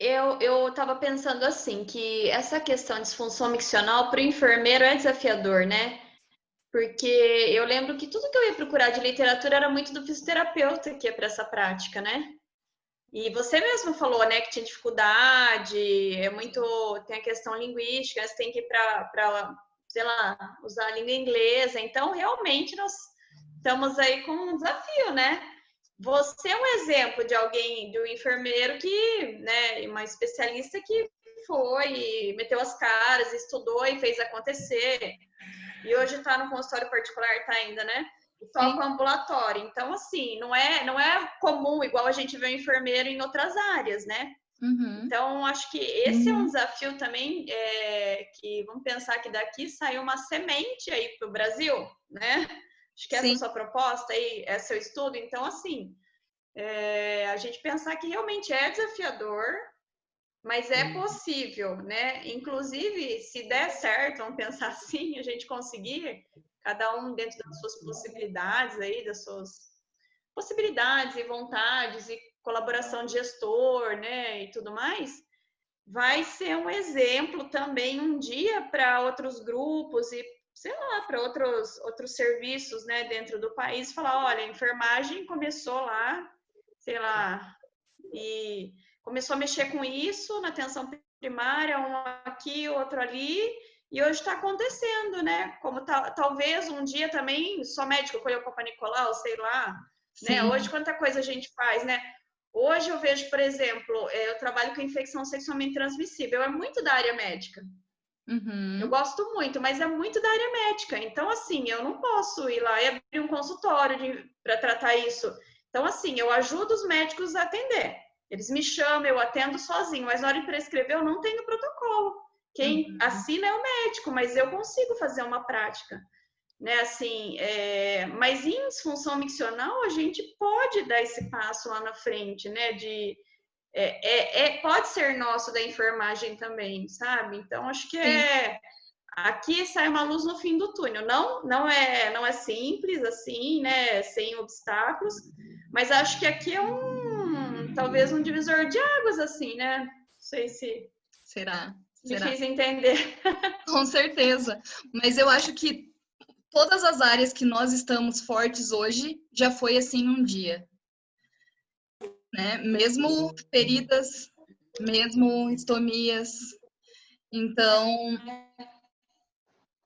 Eu estava pensando assim, que essa questão de disfunção miccional para o enfermeiro é desafiador, né? Porque eu lembro que tudo que eu ia procurar de literatura era muito do fisioterapeuta que ia para essa prática, né? E você mesmo falou, né, que tinha dificuldade, tem a questão linguística, você tem que ir para, sei lá, usar a língua inglesa. Então, realmente, nós estamos aí com um desafio, né? Você é um exemplo de alguém, de um enfermeiro que, né, uma especialista que foi e meteu as caras, estudou e fez acontecer. E hoje está no consultório particular, está ainda, né? E toca o ambulatório. Então, assim, não é comum, igual a gente vê o enfermeiro em outras áreas, né? Uhum. Então, acho que esse é um desafio também, que vamos pensar que daqui saiu uma semente aí para o Brasil, né? Acho que essa é a sua proposta aí, é seu estudo. Então, assim, a gente pensar que realmente é desafiador, mas é possível, né? Inclusive, se der certo, vamos pensar assim, a gente conseguir, cada um dentro das suas possibilidades aí, das suas possibilidades e vontades e colaboração de gestor, né, e tudo mais, vai ser um exemplo também um dia para outros grupos e, sei lá, para outros serviços, né, dentro do país, falar, olha, a enfermagem começou lá, sei lá, e começou a mexer com isso na atenção primária, um aqui, outro ali, e hoje está acontecendo, né? Como talvez um dia também só médico colheu Papa Nicolau, sei lá, né? Hoje quanta coisa a gente faz, né? Hoje eu vejo, por exemplo, eu trabalho com infecção sexualmente transmissível, é muito da área médica. Uhum. Eu gosto muito, mas é muito da área médica. Então, assim, eu não posso ir lá e abrir um consultório para tratar isso. Então, assim, eu ajudo os médicos a atender. Eles me chamam, eu atendo sozinho, mas na hora de prescrever eu não tenho protocolo. Quem assina é o médico, mas eu consigo fazer uma prática. Né, assim, mas em disfunção miccional a gente pode dar esse passo lá na frente, né? Pode ser nosso da enfermagem também, sabe? Então acho que aqui sai uma luz no fim do túnel. Não é simples assim, né? Sem obstáculos, mas acho que aqui é talvez um divisor de águas assim, né? Não sei se será. Me fiz entender. Com certeza. Mas eu acho que todas as áreas que nós estamos fortes hoje já foi assim um dia, né? Mesmo feridas, mesmo estomias. Então,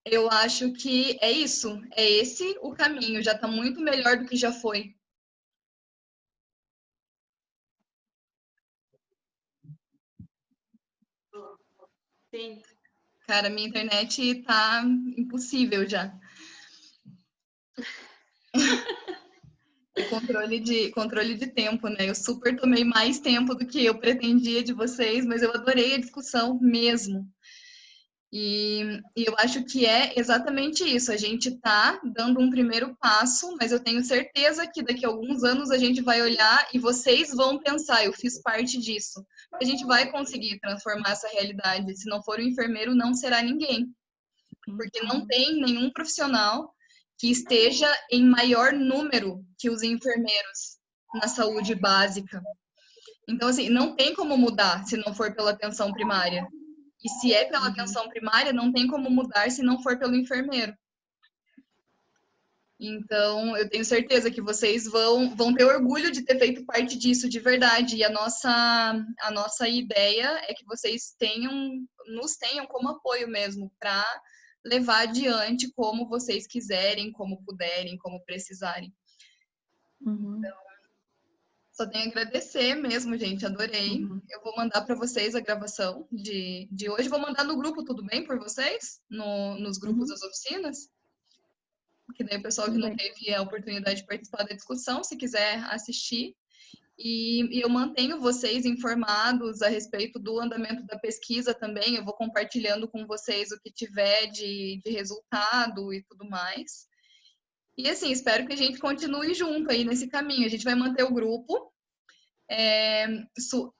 eu acho que é isso, é esse o caminho. Já está muito melhor do que já foi. Sim. Cara, minha internet tá impossível já. controle de tempo, né? Eu super tomei mais tempo do que eu pretendia de vocês, mas eu adorei a discussão mesmo. E eu acho que é exatamente isso. A gente está dando um primeiro passo, mas eu tenho certeza que daqui a alguns anos a gente vai olhar e vocês vão pensar, eu fiz parte disso. A gente vai conseguir transformar essa realidade. Se não for o enfermeiro, não será ninguém. Porque não tem nenhum profissional que esteja em maior número que os enfermeiros na saúde básica. Então, assim, não tem como mudar se não for pela atenção primária. E se é pela atenção primária, não tem como mudar se não for pelo enfermeiro. Então, eu tenho certeza que vocês vão ter orgulho de ter feito parte disso de verdade. E a nossa ideia é que vocês nos tenham como apoio mesmo, para levar adiante como vocês quiserem, como puderem, como precisarem. Então, só tenho a agradecer mesmo, gente. Adorei. Eu vou mandar para vocês a gravação de hoje. Vou mandar no grupo, tudo bem por vocês? Nos grupos das oficinas? Porque daí o pessoal que não teve a oportunidade de participar da discussão, se quiser assistir. E eu mantenho vocês informados a respeito do andamento da pesquisa também. Eu vou compartilhando com vocês o que tiver de resultado e tudo mais. E assim, espero que a gente continue junto aí nesse caminho. A gente vai manter o grupo.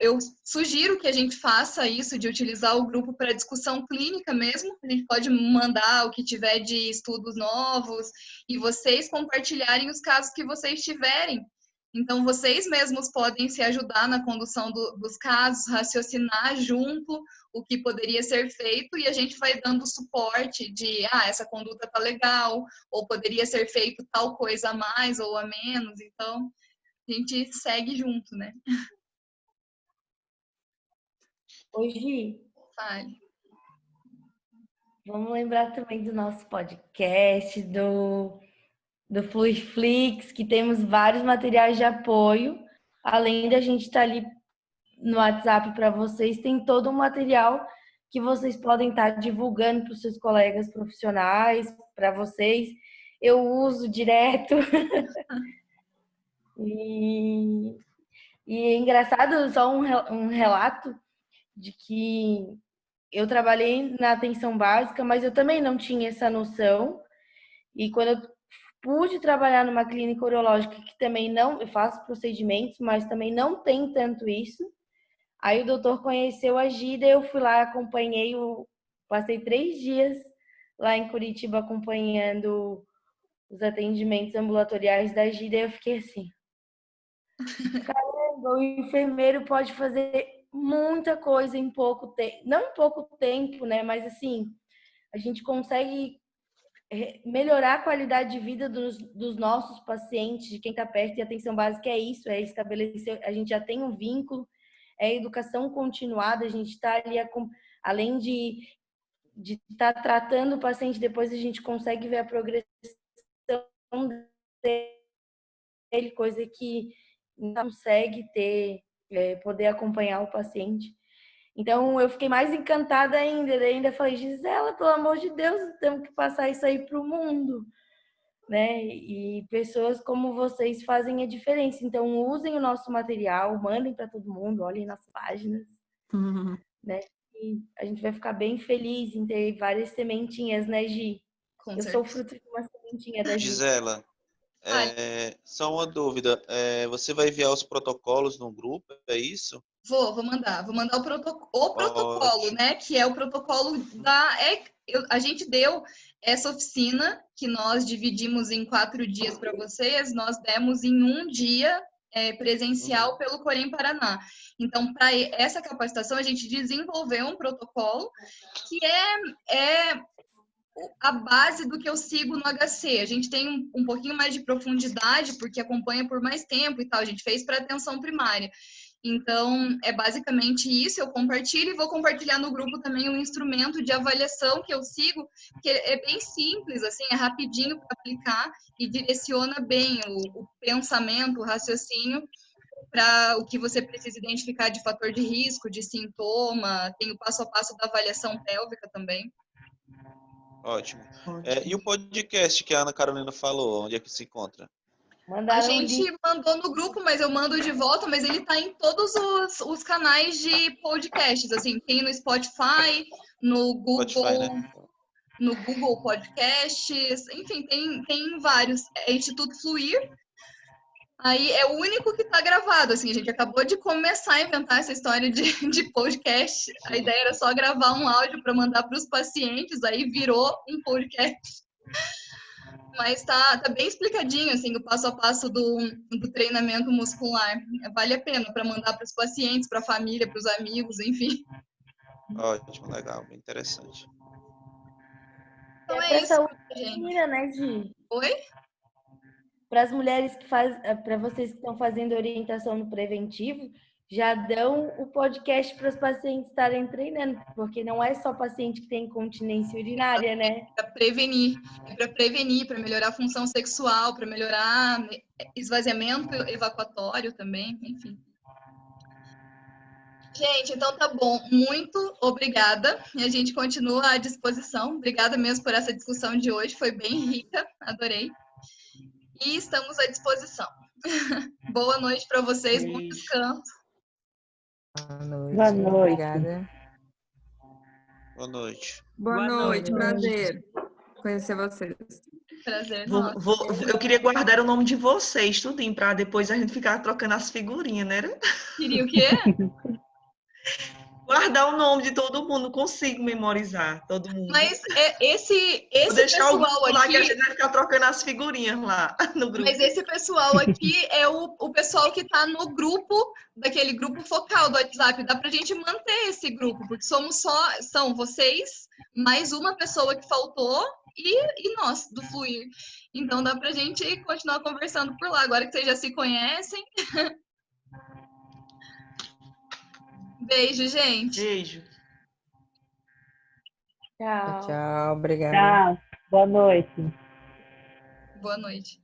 Eu sugiro que a gente faça isso, de utilizar o grupo para discussão clínica mesmo. A gente pode mandar o que tiver de estudos novos e vocês compartilharem os casos que vocês tiverem. Então, vocês mesmos podem se ajudar na condução dos casos, raciocinar junto o que poderia ser feito, e a gente vai dando suporte de, essa conduta tá legal, ou poderia ser feito tal coisa a mais ou a menos. Então, a gente segue junto, né? Oi, Gi. Fale. Vamos lembrar também do nosso podcast, do Fluiflix, que temos vários materiais de apoio. Além da gente estar ali no WhatsApp para vocês, tem todo um material que vocês podem estar divulgando para os seus colegas profissionais, para vocês. Eu uso direto. E é engraçado, só um relato de que eu trabalhei na atenção básica, mas eu também não tinha essa noção. E quando eu pude trabalhar numa clínica urológica, que também não, eu faço procedimentos, mas também não tem tanto isso. Aí o doutor conheceu a Gida, eu fui lá, acompanhei, passei 3 dias lá em Curitiba acompanhando os atendimentos ambulatoriais da Gida, e eu fiquei assim, caramba, o enfermeiro pode fazer muita coisa em pouco tempo, não em pouco tempo, né, mas assim, a gente consegue melhorar a qualidade de vida dos nossos pacientes, de quem está perto. E a atenção básica é isso, é estabelecer, a gente já tem um vínculo, é educação continuada, a gente está ali, além de estar tratando o paciente, depois a gente consegue ver a progressão dele, coisa que não consegue poder acompanhar o paciente. Então, eu fiquei mais encantada ainda falei, Gisela, pelo amor de Deus, temos que passar isso aí para o mundo, né? E pessoas como vocês fazem a diferença. Então, usem o nosso material, mandem para todo mundo, olhem nas páginas, né? E a gente vai ficar bem feliz em ter várias sementinhas, né, Gi? Eu sou fruto de uma sementinha da Gi. Gisela, só uma dúvida. Você vai enviar os protocolos no grupo, é isso? Vou mandar o protocolo, né? Que é o protocolo a gente deu essa oficina que nós dividimos em 4 dias para vocês, nós demos em 1 dia presencial pelo Corém Paraná. Então, para essa capacitação, a gente desenvolveu um protocolo que é a base do que eu sigo no HC. A gente tem um pouquinho mais de profundidade, porque acompanha por mais tempo e tal. A gente fez para atenção primária. Então, é basicamente isso. Eu compartilho e vou compartilhar no grupo também um instrumento de avaliação que eu sigo, que é bem simples, assim, é rapidinho para aplicar e direciona bem o pensamento, o raciocínio para o que você precisa identificar de fator de risco, de sintoma. Tem o passo a passo da avaliação pélvica também. Ótimo. E o podcast que a Ana Carolina falou, onde é que se encontra? A Mandaram um gente link. mandou no grupo, mas eu mando de volta, mas ele tá em todos os canais de podcasts, assim, tem no Spotify, no Spotify, Google, né? no Google Podcasts, enfim, tem vários. É Instituto Fluir. Aí é o único que tá gravado, assim, a gente acabou de começar a inventar essa história de podcast. A ideia era só gravar um áudio para mandar para os pacientes, aí virou um podcast. Mas tá bem explicadinho, assim, o passo a passo do treinamento muscular. Vale a pena para mandar para os pacientes, para a família, para os amigos, enfim. Ótimo, legal, bem interessante. Então É é pra isso, saúde gente. feminina, né, Gi? Oi? Para as mulheres que fazem, para vocês que estão fazendo orientação no preventivo, já dão o podcast para os pacientes estarem treinando, porque não é só paciente que tem incontinência urinária, né? É para prevenir, para melhorar a função sexual, para melhorar esvaziamento evacuatório também, enfim. Gente, então tá bom. Muito obrigada. E a gente continua à disposição. Obrigada mesmo por essa discussão de hoje. Foi bem rica. Adorei. E estamos à disposição. Boa noite para vocês. Bom descanso. Boa noite. Boa noite. Obrigada. Boa noite. Boa noite, prazer conhecer vocês. Prazer nosso. Eu queria guardar o nome de vocês, tudinho, para depois a gente ficar trocando as figurinhas, né? Queria o quê? Guardar o nome de todo mundo, não consigo memorizar todo mundo. Mas esse Vou deixar o pessoal grupo lá que a aqui, gente vai ficar trocando as figurinhas lá no grupo. mas esse pessoal aqui é o pessoal que tá no grupo, daquele grupo focal do WhatsApp. Dá pra gente manter esse grupo, porque são vocês, mais uma pessoa que faltou e nós, do Fluir. Então dá pra gente continuar conversando por lá, agora que vocês já se conhecem. Beijo, gente. Beijo. Tchau. Tchau, obrigada. Tchau. Boa noite. Boa noite.